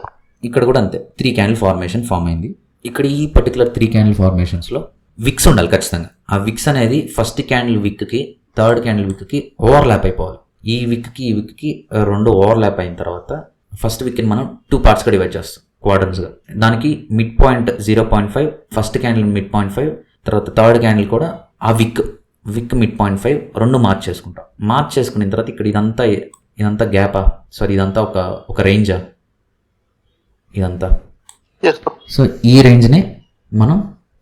ఇక్కడ కూడా అంతే, 3 క్యాండిల్ ఫార్మేషన్ ఫామ్ అయింది. ఇక్కడ ఈ పర్టికులర్ 3 క్యాండిల్ ఫార్మేషన్స్లో విక్స్ ఉండాలి ఖచ్చితంగా. ఆ విక్స్ అనేది first candle Vicky third candle Vicky overlap అయిపోవాలి. ఈ విక్కి ఈ విక్కి రెండు ఓవర్లాప్ అయిన తర్వాత ఫస్ట్ విక్ని మనం 2 పార్ట్స్గా డివైడ్ చేస్తాం క్వాడ్రన్స్గా. దానికి mid point 0.5, first candle mid point 5, తర్వాత థర్డ్ క్యాండిల్ కూడా ఆ విక్ మిడ్ పాయింట్ 5 రెండు మార్క్ చేసుకుంటాం. మార్క్ చేసుకున్న తర్వాత ఇక్కడ ఇదంతా గ్యాపా, సారీ ఇదంతా ఒక రేంజా ఇదంతా. సో ఈ రేంజ్నే మనం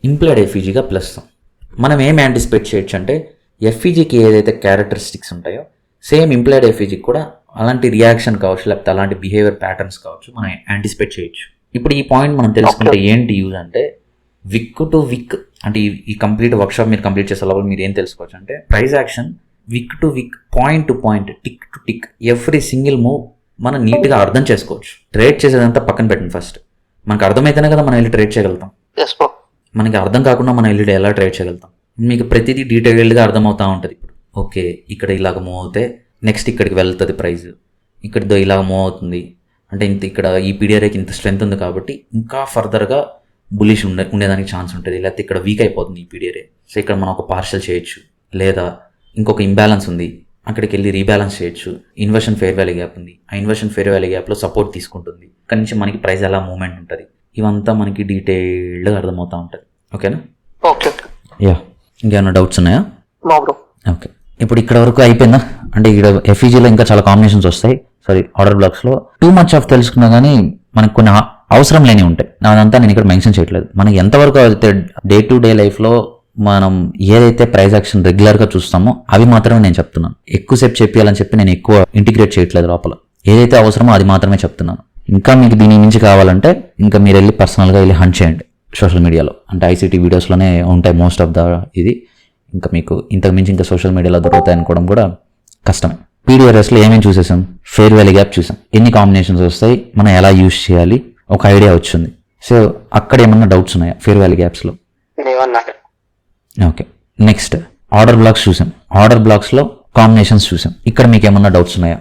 ఇంప్లాయిడ్ ఎఫ్ఈజీగా పిలుస్తాం. మనం ఏం యాంటిసిపేట్ చేయొచ్చు అంటే ఎఫ్ఈజీకి ఏదైతే క్యారెక్టరిస్టిక్స్ ఉంటాయో సేమ్ ఇంప్లాయిడ్ ఎఫ్ఈజీకి కూడా అలాంటి రియాక్షన్ కావచ్చు, లేకపోతే అలాంటి బిహేవియర్ ప్యాటర్న్స్ కావచ్చు మనం యాంటిసిపేట్ చేయొచ్చు. ఇప్పుడు ఈ పాయింట్ మనం తెలుసుకుంటే ఏంటి యూజ్ అంటే విక్ టు విక్ అంటే ఈ కంప్లీట్ వర్క్షాప్ మీరు కంప్లీట్ చేసే లోపల మీరు ఏం తెలుసుకోవచ్చు అంటే ప్రైస్ యాక్షన్ విక్ టు విక్, point to point, tick to tick, every single move మనం నీట్గా అర్థం చేసుకోవచ్చు. ట్రేడ్ చేసేదంతా పక్కన పెట్టండి. ఫస్ట్ మనకు అర్థమైతేనే కదా మనం వెళ్ళి ట్రేడ్ చేయగలుగుతాం. మనకి అర్థం కాకుండా మనం వెళ్ళి ఎలా ట్రేడ్ చేయగలుగుతాం? మీకు ప్రతిదీ డీటెయిల్డ్గా అర్థమవుతూ ఉంటుంది. ఇప్పుడు ఓకే ఇక్కడ ఇలాగ మూవ్ అవుతే నెక్స్ట్ ఇక్కడికి వెళ్తుంది ప్రైస్, ఇక్కడ ఇలాగ మూవ్ అవుతుంది అంటే ఇక్కడ ఈ పీడిఆర్ఏకి ఇంత స్ట్రెంత్ ఉంది కాబట్టి ఇంకా ఫర్దర్గా బులిష్ ఉండేదానికి ఛాన్స్ ఉంటుంది, లేకపోతే ఇక్కడ వీక్ అయిపోతుంది ఈ పీడిఆర్ఏ. సో ఇక్కడ మనం ఒక పార్షల్ చేయొచ్చు, లేదా ఇంకొక ఇంబ్యాలెన్స్ ఉంది అక్కడికి వెళ్ళి రీబ్యాలెన్స్ చేయొచ్చు. ఇన్వర్షన్ ఫెయిర్ వాల్యూ గ్యాప్ ఉంది, ఆ ఇన్వర్షన్ ఫెయిర్ వాల్యూ గ్యాప్లో సపోర్ట్ తీసుకుంటుంది, అక్కడి నుంచి మనకి ప్రైస్ ఎలా మూవ్మెంట్ ఉంటుంది, ఇవంతా మనకి డీటెయిల్డ్గా అర్థమవుతూ ఉంటుంది. ఓకేనా? ఓకే. యా, ఇంకేమైనా డౌట్స్ ఉన్నాయా? ఓకే, ఇప్పుడు ఇక్కడ వరకు అయిపోయిందా? అంటే ఇక్కడ ఎఫ్ఈజీలో ఇంకా చాలా కాంబినేషన్స్ వస్తాయి, సారీ ఆర్డర్ బ్లాక్స్లో. టూ మచ్ ఆఫ్ తెలుసుకున్నా కానీ మనకు కొన్ని అవసరం లేని ఉంటాయి. అదంతా నేను ఇక్కడ మెన్షన్ చేయట్లేదు. మనకి ఎంతవరకు అయితే డే టు డే లైఫ్లో మనం ఏదైతే ప్రైస్ యాక్షన్ రెగ్యులర్గా చూస్తామో అవి మాత్రమే నేను చెప్తున్నాను. ఎక్కువసేపు చెప్పాలని చెప్పి నేను ఎక్కువ ఇంటిగ్రేట్ చేయట్లేదు. లోపల ఏదైతే అవసరమో అది మాత్రమే చెప్తున్నాను. ఇంకా మీకు దీని మించి కావాలంటే ఇంకా మీరు వెళ్ళి పర్సనల్గా వెళ్ళి హంట్ చేయండి సోషల్ మీడియాలో. అంటే ఐసీటీ వీడియోస్లోనే ఉంటాయి మోస్ట్ ఆఫ్ ద ఇది. ఇంకా మీకు ఇంతకు మించి ఇంకా సోషల్ మీడియాలో దొరుకుతాయి అనుకోవడం కూడా కష్టమే. పీడిఆర్ఎస్లో ఏమేమి చూసేసాం? ఫెయిర్ వాల్యూ గ్యాప్ చూసాం, ఎన్ని కాంబినేషన్స్ వస్తాయి, మనం ఎలా యూజ్ చేయాలి, ఒక ఐడియా వచ్చింది. సో అక్కడ ఏమన్నా డౌట్స్ ఉన్నాయా ఫెయిర్ వాల్యూ గ్యాప్స్లో? ఓకే, నెక్స్ట్ ఆర్డర్ బ్లాక్స్ చూసాం. ఆర్డర్ బ్లాక్స్లో కాంబినేషన్స్ చూసాం. ఇక్కడ మీకు ఏమన్నా డౌట్స్ ఉన్నాయా?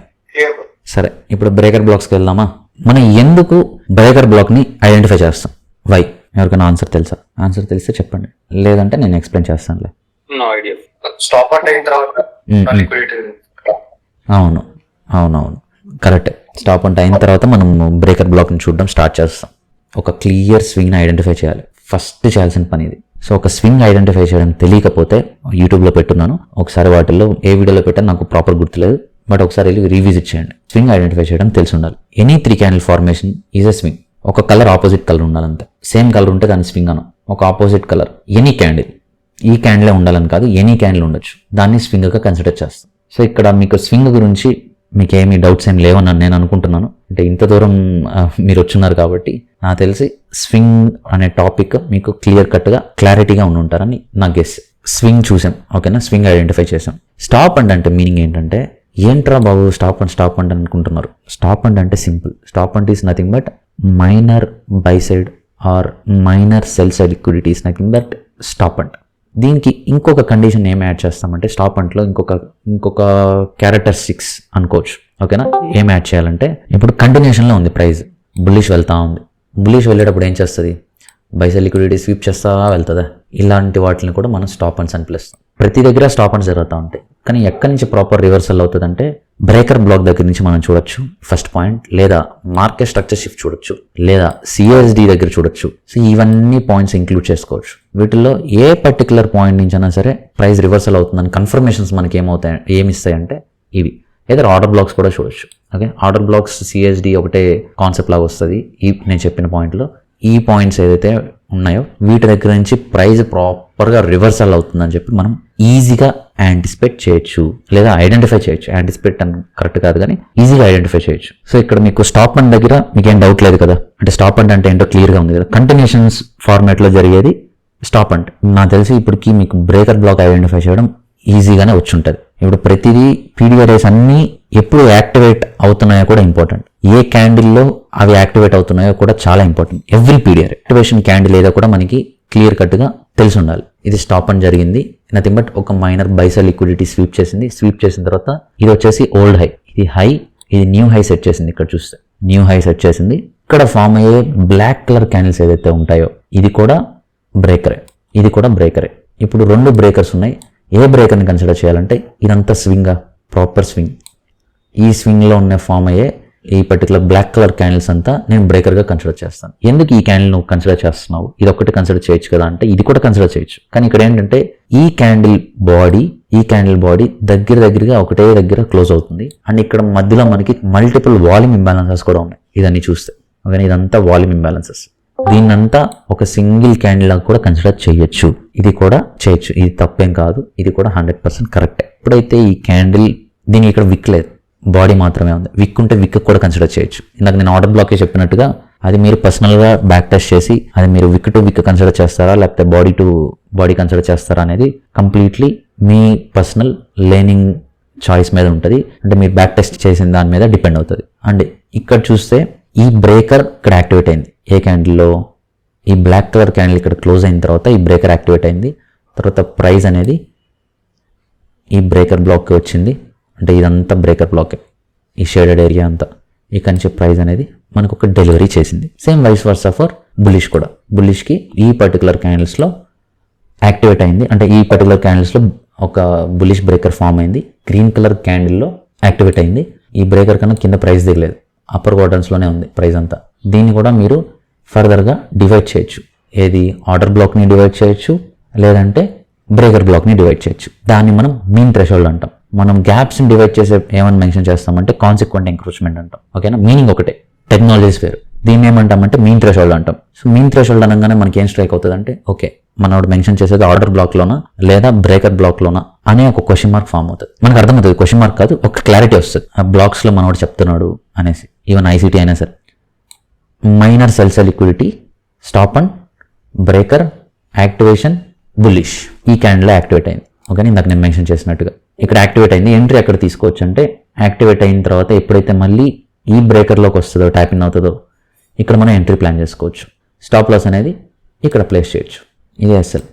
సరే, ఇప్పుడు బ్రేకర్ బ్లాక్స్కి వెళ్దామా? మనం ఎందుకు బ్రేకర్ బ్లాక్ని ఐడెంటిఫై చేస్తాం? వై? ఎవరికైనా ఆన్సర్ తెలుసా? ఆన్సర్ తెలిస్తే చెప్పండి, లేదంటే నేను ఎక్స్ప్లెయిన్ చేస్తానులే. అవును కరెక్ట్. స్టాప్ అంటే అయిన తర్వాత మనం బ్రేకర్ బ్లాక్ని చూడడం స్టార్ట్ చేస్తాం. ఒక క్లియర్ స్వింగ్ని ఐడెంటిఫై చేయాలి, ఫస్ట్ చేయాల్సిన పని ఇది. సో ఒక స్వింగ్ ఐడెంటిఫై చేయడం తెలియకపోతే యూట్యూబ్లో పెట్టున్నాను, ఒకసారి వాటిల్లో ఏ వీడియోలో పెట్టాను నాకు ప్రాపర్ గుర్తులేదు, బట్ ఒకసారి వెళ్ళి రీవిజిట్ చేయండి. స్వింగ్ ఐడెంటిఫై చేయడం తెలిసి ఉండాలి. Any 3 candle formation is a swing. ఒక కలర్ ఆపోజిట్ కలర్ ఉండాలంతే. సేమ్ కలర్ ఉంటే దాన్ని స్వింగ్ అనం. ఒక ఆపోజిట్ కలర్ ఎనీ క్యాండిల్, ఈ క్యాండిలే ఉండాలని కాదు, ఎనీ క్యాండిల్ ఉండొచ్చు, దాన్ని స్వింగ్గా కన్సిడర్ చేస్తాం. సో ఇక్కడ మీకు స్వింగ్ గురించి మీకు ఏమీ డౌట్స్ ఏమి లేవని నేను అనుకుంటున్నాను. అంటే ఇంత దూరం మీరు వచ్చున్నారు కాబట్టి నాకు తెలిసి స్వింగ్ అనే టాపిక్ మీకు క్లియర్ కట్గా క్లారిటీగా ఉంటారని నా గెస్. స్వింగ్ చూసాం, ఓకేనా? స్వింగ్ ఐడెంటిఫై చేసాం. స్టాప్ అండ్ అంటే మీనింగ్ ఏంటంటే ఏంట్రా బాబు స్టాప్ అండ్ అనుకుంటున్నారు. స్టాప్ అండ్ అంటే simple. Stop hunt is nothing but minor buy side or minor sell side liquidity is nothing but stop hunt. దీనికి ఇంకొక కండిషన్ ఏం యాడ్ చేస్తామంటే స్టాప్ అంట్లో ఇంకొక క్యారెక్టరిస్టిక్స్ అనుకోవచ్చు, ఓకేనా? ఏం యాడ్ చేయాలంటే ఇప్పుడు కంటిన్యూషన్లో ఉంది ప్రైస్, బుల్లిష్ వెళ్తా ఉంది. బుల్లిష్ వెళ్ళేటప్పుడు ఏం చేస్తుంది? బై సైడ్ లిక్విడిటీ స్వీప్ చేస్తా వెళ్తుందా? ఇలాంటి వాటిని కూడా మనం స్టాప్ అండ్స్ అని పిలుస్తాం. ప్రతి దగ్గర స్టాప్ అండ్స్ జరుగుతూ ఉంటాయి, కానీ ఎక్కడి నుంచి ప్రాపర్ రివర్సల్ అవుతుందంటే బ్రేకర్ బ్లాక్ దగ్గర నుంచి మనం చూడొచ్చు ఫస్ట్ పాయింట్, లేదా మార్కెట్ స్ట్రక్చర్ షిఫ్ట్ చూడొచ్చు, లేదా సిఎస్డి దగ్గర చూడొచ్చు. సో ఇవన్నీ పాయింట్స్ ఇంక్లూడ్ చేసుకోవచ్చు. వీటిల్లో ఏ పర్టికులర్ పాయింట్ నుంచి అయినా సరే ప్రైస్ రివర్సల్ అవుతుందని కన్ఫర్మేషన్స్ మనకి ఏమిస్తాయంటే ఇవి. ఏదో ఆర్డర్ బ్లాక్స్ కూడా చూడొచ్చు, ఓకే? ఆర్డర్ బ్లాక్స్ సిఎస్డి ఒకటే కాన్సెప్ట్ లాగా వస్తుంది. నేను చెప్పిన పాయింట్లో ఈ పాయింట్స్ ఏదైతే ఉన్నాయో వీటి దగ్గర నుంచి ప్రైస్ ప్రాపర్గా రివర్సల్ అవుతుందని చెప్పి మనం ఈజీగా యాంటిసిపేట్ చేయొచ్చు, లేదా ఐడెంటిఫై చేయొచ్చు. యాంటిసిపేట్ అని కరెక్ట్ కాదు కానీ ఈజీగా ఐడెంటిఫై చేయొచ్చు. సో ఇక్కడ మీకు స్టాప్ అండ్ దగ్గర మీకు ఏం డౌట్ లేదు కదా? అంటే స్టాప్ అండ్ అంటే ఏంటో క్లియర్గా ఉంది కదా? కంటిన్యూషన్స్ ఫార్మాట్లో జరిగేది స్టాప్ అండ్. నాకు తెలిసి ఇప్పటికి మీకు బ్రేకర్ బ్లాక్ ఐడెంటిఫై చేయడం ఈజీగానే వచ్చి ఉంటుంది. ఇప్పుడు ప్రతిదీ పీడిఆర్ఎస్ అన్నీ ఎప్పుడు యాక్టివేట్ అవుతున్నాయో కూడా ఇంపార్టెంట్. ఏ క్యాండిల్లో అవి యాక్టివేట్ అవుతున్నాయో కూడా చాలా important. Every PDR activation candle ఏదో కూడా మనకి క్లియర్ కట్గా తెలిసి ఉండాలి. ఇది స్టాప్ అండ్ జరిగింది, నథింగ్ బట్ ఒక మైనర్ బైసెల్ లిక్విడిటీ స్వీప్ చేసింది. స్వీప్ చేసిన తర్వాత ఇది వచ్చేసి ఓల్డ్ హై, ఇది హై, ఇది న్యూ హై సెట్ చేసింది. ఇక్కడ చూస్తే న్యూ హై సెట్ చేసింది. ఇక్కడ ఫామ్ అయ్యే బ్లాక్ కలర్ క్యాండిల్స్ ఏదైతే ఉంటాయో ఇది కూడా బ్రేకరే, ఇది కూడా బ్రేకరే. ఇప్పుడు 2 బ్రేకర్స్ ఉన్నాయి. ఏ బ్రేకర్ని కన్సిడర్ చేయాలంటే ఇదంతా స్వింగా, ప్రాపర్ స్వింగ్. ఈ స్వింగ్లో ఉన్న ఫామ్ అయ్యే ఈ పర్టికులర్ బ్లాక్ కలర్ క్యాండిల్స్ అంతా నేను బ్రేకర్గా కన్సిడర్ చేస్తాను. ఎందుకు ఈ క్యాండిల్ నువ్వు కన్సిడర్ చేస్తున్నావు, ఇది ఒక్కటి కన్సిడర్ చేయొచ్చు కదా అంటే ఇది కూడా కన్సిడర్ చేయొచ్చు. కానీ ఇక్కడ ఏంటంటే ఈ క్యాండిల్ బాడీ దగ్గరగా ఒకటే దగ్గర క్లోజ్ అవుతుంది. అండ్ ఇక్కడ మధ్యలో మనకి మల్టిపుల్ వాల్యూమ్ ఇంబ్యాలెన్సెస్ కూడా ఉన్నాయి ఇదన్నీ చూస్తే. ఓకే, ఇదంతా వాల్యూమ్ ఇంబ్యాలెన్సెస్. దీన్నంతా ఒక సింగిల్ క్యాండిల్ లాగా కూడా కన్సిడర్ చేయొచ్చు. ఇది కూడా చేయొచ్చు, ఇది తప్పేం కాదు, ఇది కూడా 100% కరెక్టే. ఎప్పుడైతే ఈ క్యాండిల్ దీని ఇక్కడ విక్ లేదు, బాడీ మాత్రమే ఉంది. విక్ ఉంటే విక్ కూడా కన్సిడర్ చేయొచ్చు. ఇందాక నేను ఆర్డర్ బ్లాకే చెప్పినట్టుగా అది మీరు పర్సనల్గా బ్యాక్ టెస్ట్ చేసి అది మీరు విక్ టు విక్ కన్సిడర్ చేస్తారా లేకపోతే బాడీ టు బాడీ కన్సిడర్ చేస్తారా అనేది కంప్లీట్లీ మీ పర్సనల్ లెర్నింగ్ చాయిస్ మీద ఉంటుంది. అంటే మీరు బ్యాక్ టెస్ట్ చేసిన దాని మీద డిపెండ్ అవుతుంది. అండ్ ఇక్కడ చూస్తే ఈ బ్రేకర్ ఇక్కడ యాక్టివేట్ అయింది. ఏ క్యాండిల్లో? ఈ బ్లాక్ కలర్ క్యాండిల్ ఇక్కడ క్లోజ్ అయిన తర్వాత ఈ బ్రేకర్ యాక్టివేట్ అయింది. తర్వాత ప్రైస్ అనేది ఈ బ్రేకర్ బ్లాక్కి వచ్చింది. అంటే ఇదంతా బ్రేకర్ బ్లాకే, ఈ షేడెడ్ ఏరియా అంతా. ఇక్కడి నుంచి ప్రైస్ అనేది మనకు ఒక డెలివరీ చేసింది. Same vice versa for bullish కూడా. బులిష్కి ఈ పర్టికులర్ క్యాండిల్స్లో యాక్టివేట్ అయింది. అంటే ఈ పర్టికులర్ క్యాండిల్స్లో ఒక బులిష్ బ్రేకర్ ఫామ్ అయింది. గ్రీన్ కలర్ క్యాండిల్లో యాక్టివేట్ అయింది. ఈ బ్రేకర్ కన్నా కింద ప్రైస్ దిగలేదు, అప్పర్ క్వార్టర్స్లోనే ఉంది ప్రైస్ అంతా. దీన్ని కూడా మీరు ఫర్దర్గా డివైడ్ చేయొచ్చు. ఏది? ఆర్డర్ బ్లాక్ని డివైడ్ చేయొచ్చు, లేదంటే బ్రేకర్ బ్లాక్ని డివైడ్ చేయొచ్చు. దాన్ని మనం మీన్ థ్రెషోల్డ్ అంటాం. మనం గ్యాప్స్ని డివైడ్ చేసే ఏమని మెన్షన్ చేస్తామంటే కాన్సిక్వెంట్ ఎంక్రోచ్మెంట్ అంటాం. ఓకేనా? మీనింగ్ ఒకటే, టెక్నాలజీస్ వేరు. దీన్ని ఏమంటామంటే మీన్ థ్రెషోల్డ్ అంటాం. సో మీన్ థ్రెషోల్డ్ అనగానే మనకి ఏం స్ట్రైక్ అవుతుంది అంటే ఓకే మనోడు మెన్షన్ చేసేది ఆర్డర్ బ్లాక్లోనా లేదా బ్రేకర్ బ్లాక్లోనా అనే ఒక క్వశ్చన్ మార్క్ ఫామ్ అవుతుంది. మనకు అర్థమవుతుంది, క్వశ్చన్ మార్క్ కాదు, ఒక క్లారిటీ వస్తుంది. ఆ బ్లాక్స్లో మనోడు చెప్తున్నాడు అనేసి. ఈవెన్ ఐసీటీ అయినా సరే. Minor sells liquidity, stop hunt breaker activation, bullish ఈ క్యాండిల్ యాక్టివేట్ అయింది. ఓకే, ఇందాక నేను మెన్షన్ చేసినట్టుగా ఇక్కడ యాక్టివేట్ అయింది. ఎంట్రీ ఎక్కడ తీసుకోవచ్చు అంటే యాక్టివేట్ అయిన తర్వాత ఎప్పుడైతే మళ్ళీ ఈ బ్రేకర్లోకి వస్తుందో, ట్యాపింగ్ అవుతుందో ఇక్కడ మనం ఎంట్రీ ప్లాన్ చేసుకోవచ్చు. స్టాప్ లాస్ అనేది ఇక్కడ ప్లేస్ చేయొచ్చు. ఇదే అసలు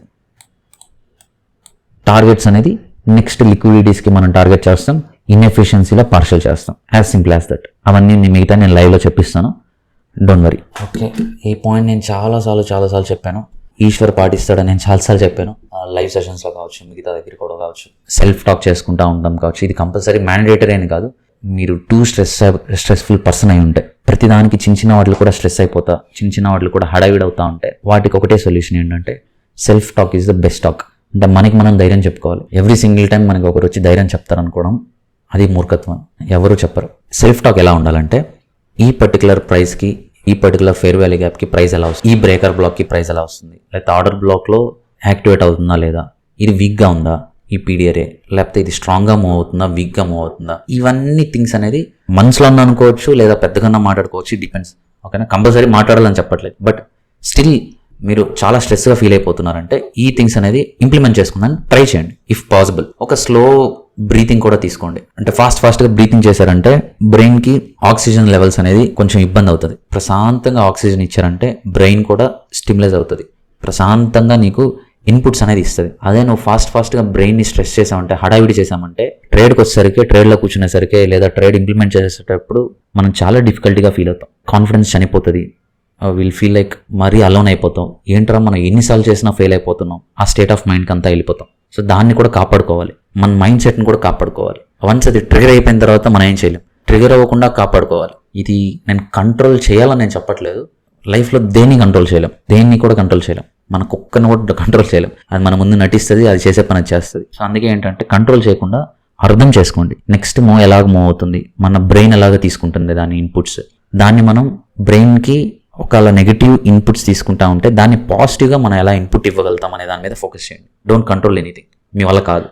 టార్గెట్స్ అనేది నెక్స్ట్ లిక్విడిటీస్కి మనం టార్గెట్ చేస్తాం, ఇన్ఎఫిషియన్సీలో పార్షల్ చేస్తాం. As simple as that. అవన్నీ మిగతా నేను లైవ్లో చెప్పిస్తాను, డోంట్ వరీ. ఓకే, ఈ పాయింట్ నేను చాలాసార్లు చెప్పాను. ఈశ్వర్ పాటిస్తాడని నేను చాలాసార్లు చెప్పాను, లైవ్ సెషన్స్లో కావచ్చు, మిగతా దగ్గర కూడా కావచ్చు, సెల్ఫ్ టాక్ చేసుకుంటూ ఉంటాం కావచ్చు. ఇది కంపల్సరీ మ్యాండేటరీ అని కాదు. మీరు స్ట్రెస్ఫుల్ పర్సన్ అయి ఉంటే, ప్రతిదానికి చిన్న వాటిలో కూడా స్ట్రెస్ అయిపోతా, చిన్న వాటిలో కూడా హడావిడి అవుతా ఉంటే వాటికి ఒకటే సొల్యూషన్ ఏంటంటే self talk is the best talk. అంటే మనకి మనం ధైర్యం చెప్పుకోవాలి. ఎవ్రీ సింగిల్ టైం మనకి ఒకరు వచ్చి ధైర్యం చెప్తారనుకోవడం అది మూర్ఖత్వం, ఎవరు చెప్పరు. సెల్ఫ్ టాక్ ఎలా ఉండాలంటే ఈ పర్టికులర్ ప్రైస్కి, ఈ పర్టికులర్ ఫేర్ వాల్యూ గ్యాప్కి ప్రైస్ ఎలా వస్తుంది, ఈ బ్రేకర్ బ్లాక్కి ప్రైస్ ఎలా వస్తుంది, లేకపోతే ఆర్డర్ బ్లాక్లో యాక్టివేట్ అవుతుందా లేదా, ఇది వీక్గా ఉందా ఈ పీడిఆర్ఏ, లేకపోతే ఇది స్ట్రాంగ్గా మూవ్ అవుతుందా, వీక్గా మూవ్ అవుతుందా, ఇవన్నీ థింగ్స్ అనేది మనసులో అనుకోవచ్చు లేదా పెద్దగా మాట్లాడుకోవచ్చు, డిపెండ్స్. ఓకేనా? కంపల్సరీ మాట్లాడాలని చెప్పట్లేదు, బట్ స్టిల్ మీరు చాలా స్ట్రెస్గా ఫీల్ అయిపోతున్నారంటే ఈ థింగ్స్ అనేది ఇంప్లిమెంట్ చేసుకుందాన్ని ట్రై చేయండి. ఇఫ్ పాసిబుల్ ఒక స్లో బ్రీతింగ్ కూడా తీసుకోండి. అంటే ఫాస్ట్గా బ్రీతింగ్ చేశారంటే బ్రెయిన్కి ఆక్సిజన్ లెవెల్స్ అనేది కొంచెం ఇబ్బంది అవుతుంది. ప్రశాంతంగా ఆక్సిజన్ ఇచ్చారంటే బ్రెయిన్ కూడా స్టిమ్యులేట్ అవుతుంది, ప్రశాంతంగా నీకు ఇన్పుట్స్ అనేది ఇస్తుంది. అదే నువ్వు ఫాస్ట్గా బ్రెయిన్ని స్ట్రెస్ చేసామంటే, హడావిడి చేసామంటే, ట్రేడ్కి వచ్చేసరికి, ట్రేడ్లో కూర్చునేసరికి లేదా ట్రేడ్ ఇంప్లిమెంట్ చేసేటప్పుడు మనం చాలా డిఫికల్టీగా ఫీల్ అవుతాం. కాన్ఫిడెన్స్ చనిపోతుంది. విల్ ఫీల్ లైక్ మరీ అలోన్ అయిపోతాం. ఏంట్రా మనం ఎన్నిసార్లు చేసినా ఫెయిల్ అయిపోతున్నాం, ఆ స్టేట్ ఆఫ్ మైండ్కి అంతా వెళ్ళిపోతాం. సో దాన్ని కూడా కాపాడుకోవాలి, మన మైండ్ సెట్ని కూడా కాపాడుకోవాలి. వన్స్ అది ట్రిగర్ అయిపోయిన తర్వాత మనం ఏం చేయలేం, ట్రిగర్ అవ్వకుండా కాపాడుకోవాలి. ఇది నేను కంట్రోల్ చేయాలని నేను చెప్పట్లేదు. లైఫ్లో దేన్ని కంట్రోల్ చేయలేం, దేన్ని కూడా కంట్రోల్ చేయలేం, మన కుక్కను కూడా కంట్రోల్ చేయలేం. అది మన ముందు నటిస్తుంది, అది చేసే పని చేస్తుంది. సో అందుకే ఏంటంటే కంట్రోల్ చేయకుండా అర్థం చేసుకోండి నెక్స్ట్ మూవ్ ఎలాగ మూవ్ అవుతుంది, మన బ్రెయిన్ ఎలాగ తీసుకుంటుంది దాని ఇన్పుట్స్. దాన్ని మనం బ్రెయిన్కి ఒకవేళ నెగిటివ్ ఇన్పుట్స్ తీసుకుంటా ఉంటే దాన్ని పాజిటివ్గా మనం ఎలా ఇన్పుట్ ఇవ్వగలుగుతాం అనే దాని మీద ఫోకస్ చేయండి. డోంట్ కంట్రోల్ ఎనీథింగ్, మీ వల్ల కాదు.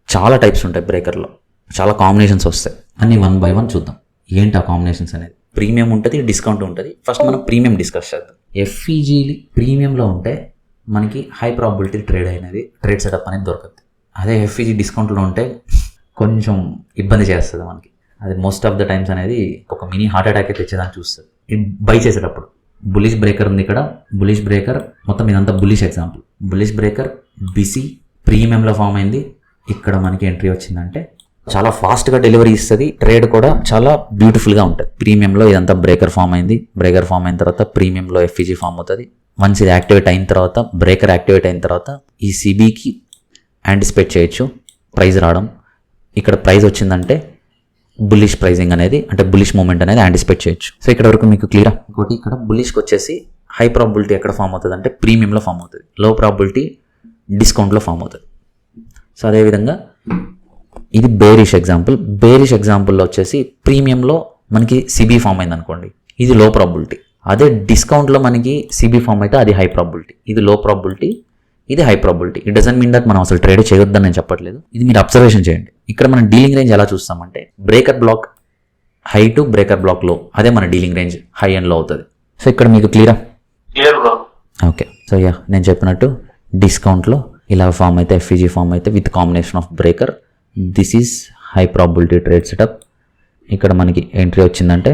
చాలా టైప్స్ ఉంటాయి బ్రేకర్లో, చాలా కాంబినేషన్స్ వస్తాయి. అన్ని 1 by 1 చూద్దాం ఏంటి ఆ కాంబినేషన్స్ అనేది. ప్రీమియం ఉంటుంది, డిస్కౌంట్ ఉంటుంది. ఫస్ట్ మనం ప్రీమియం డిస్కస్ చేద్దాం. ఎఫ్ఈజీలు ప్రీమియంలో ఉంటే మనకి హై ప్రాబిలిటీ ట్రేడ్ సెటప్ అనేది దొరకదు. అదే ఎఫ్ఈజీ డిస్కౌంట్లో ఉంటే కొంచెం ఇబ్బంది చేస్తుంది మనకి. అది మోస్ట్ ఆఫ్ ద టైమ్స్ అనేది ఒక మినీ హార్ట్ అటాక్ తెచ్చేదాన్ని చూస్తుంది ఇది బై చేసేటప్పుడు. బులిష్ బ్రేకర్ ఉంది ఇక్కడ, బులిష్ బ్రేకర్ మొత్తం ఇదంతా bullish example. Bullish breaker BISI ప్రీమియంలో ఫామ్ అయింది. ఇక్కడ మనకి ఎంట్రీ వచ్చిందంటే చాలా ఫాస్ట్గా డెలివరీ ఇస్తుంది, ట్రేడ్ కూడా చాలా బ్యూటిఫుల్గా ఉంటుంది. ప్రీమియంలో ఇదంతా బ్రేకర్ ఫామ్ అయింది. బ్రేకర్ ఫామ్ అయిన తర్వాత ప్రీమియంలో ఎఫ్ఈజీ ఫామ్ అవుతుంది. వన్స్ ఇది యాక్టివేట్ అయిన తర్వాత, బ్రేకర్ యాక్టివేట్ అయిన తర్వాత ఈ సిబికి యాంటిసిపేట్ చేయొచ్చు ప్రైస్ రావడం. ఇక్కడ ప్రైస్ వచ్చిందంటే బుల్లిష్ ప్రైజింగ్ అనేది, అంటే బుల్లిష్ మూమెంట్ అనేది యాంటిసిపేట్ చేయొచ్చు. సో ఇక్కడ వరకు మీకు క్లియరా? ఇంకోటి ఇక్కడ బుల్లిష్కి వచ్చేసి హై ప్రాబిలిటీ ఎక్కడ ఫామ్ అవుతుంది అంటే ప్రీమియంలో ఫామ్ అవుతుంది, లో ప్రాబిలిటీ డిస్కౌంట్లో ఫామ్ అవుతుంది. సో అదేవిధంగా ఇది బేరిష్ ఎగ్జాంపుల్. బేరిష్ ఎగ్జాంపుల్లో వచ్చేసి ప్రీమియంలో మనకి సిబి ఫామ్ అయింది అనుకోండి, ఇది లో ప్రాబిలిటీ. అదే డిస్కౌంట్లో మనకి సిబి ఫామ్ అయితే అది హై ప్రాబిలిటీ. ఇది లో ప్రాబిలిటీ, ఇది high probability. It doesn't mean that మనం అసలు ట్రేడ్ చేయొద్దని నేను చెప్పట్లేదు, ఇది మీరు అబ్జర్వేషన్ చేయండి. ఇక్కడ మనం డీలింగ్ రేంజ్ ఎలా చూస్తామంటే breaker block high to breaker block low, అదే మన డీలింగ్ రేంజ్ హై అండ్ లో అవుతుంది. సో ఇక్కడ మీకు క్లియరా? Clear bro. Okay. So yeah, నేను చెప్పినట్టు డిస్కౌంట్లో ఇలా ఫామ్ అయితే ఎఫ్ఈజీ ఫామ్ అయితే with combination of breaker, this is high probability trade setup. ఇక్కడ మనకి ఎంట్రీ వచ్చిందంటే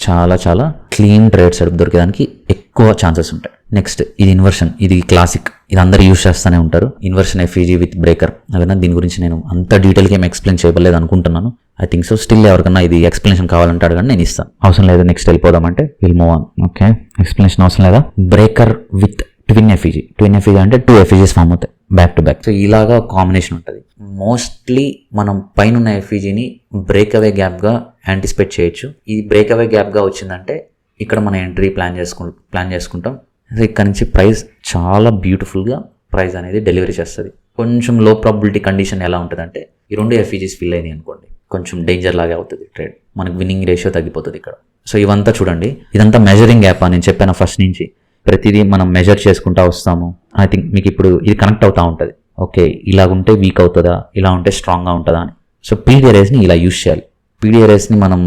చాలా చాలా క్లీన్ ట్రేడ్ సెటప్ దొరికేదానికి ఎక్కువ ఛాన్సెస్ ఉంటాయి. నెక్స్ట్ ఇది ఇన్వర్షన్, ఇది క్లాసిక్, ఇది అందరూ యూస్ చేస్తూనే ఉంటారు. Inversion FEG with breaker. అదేనా, దీని గురించి నేను అంత డీటెయిల్గా ఏం ఎక్స్ప్లెయిన్ చేయలేదు అనుకుంటున్నాను. I think so. స్టిల్ ఎవరికన్నా ఇది ఎక్స్ప్లెనేషన్ కావాలంటే అడగండి, నేను ఇస్తాను. అవసరం లేదు, నెక్స్ట్ వెళ్ళిపోదామంటే will move on. Okay, explanation అవసరం లేదా? Breaker with twin FVG. Twin FVG అంటే 2 ఎఫ్ఈజీస్ ఫామ్ అవుతాయి బ్యాక్ టు బ్యాక్. సో ఇలాగా కాంబినేషన్ ఉంటుంది. మోస్ట్లీ మనం పైన ఉన్న ఎఫ్ఈజీని బ్రేక్ అవే గ్యాప్గా యాంటిసిపేట్ చేయొచ్చు. ఈ బ్రేక్ అవే గ్యాప్గా వచ్చిందంటే ఇక్కడ మనం ఎంట్రీ ప్లాన్ చేసుకుంటాం. సో ఇక్కడ నుంచి ప్రైస్ చాలా బ్యూటిఫుల్గా ప్రైస్ అనేది డెలివరీ చేస్తుంది. కొంచెం లో ప్రాబిలిటీ కండిషన్ ఎలా ఉంటుందంటే ఈ 2 ఎఫ్ఈజీస్ ఫిల్ అయినాయి అనుకోండి, కొంచెం డేంజర్ లాగే అవుతుంది ట్రేడ్, మనకి విన్నింగ్ రేషియో తగ్గిపోతుంది ఇక్కడ. సో ఇవంతా చూడండి, ఇదంతా మెజరింగ్ గ్యాప్ అని నేను చెప్పాను ఫస్ట్ నుంచి. ప్రతిదీ మనం మెజర్ చేసుకుంటూ వస్తాము. ఐ థింక్ మీకు ఇప్పుడు ఇది కనెక్ట్ అవుతూ ఉంటుంది. ఓకే, ఇలా ఉంటే వీక్ అవుతుందా, ఇలా ఉంటే స్ట్రాంగ్గా ఉంటుందా అని. సో పీడిఆర్ఎస్ని ఇలా యూజ్ చేయాలి. పీడిఆర్ఎస్ని మనం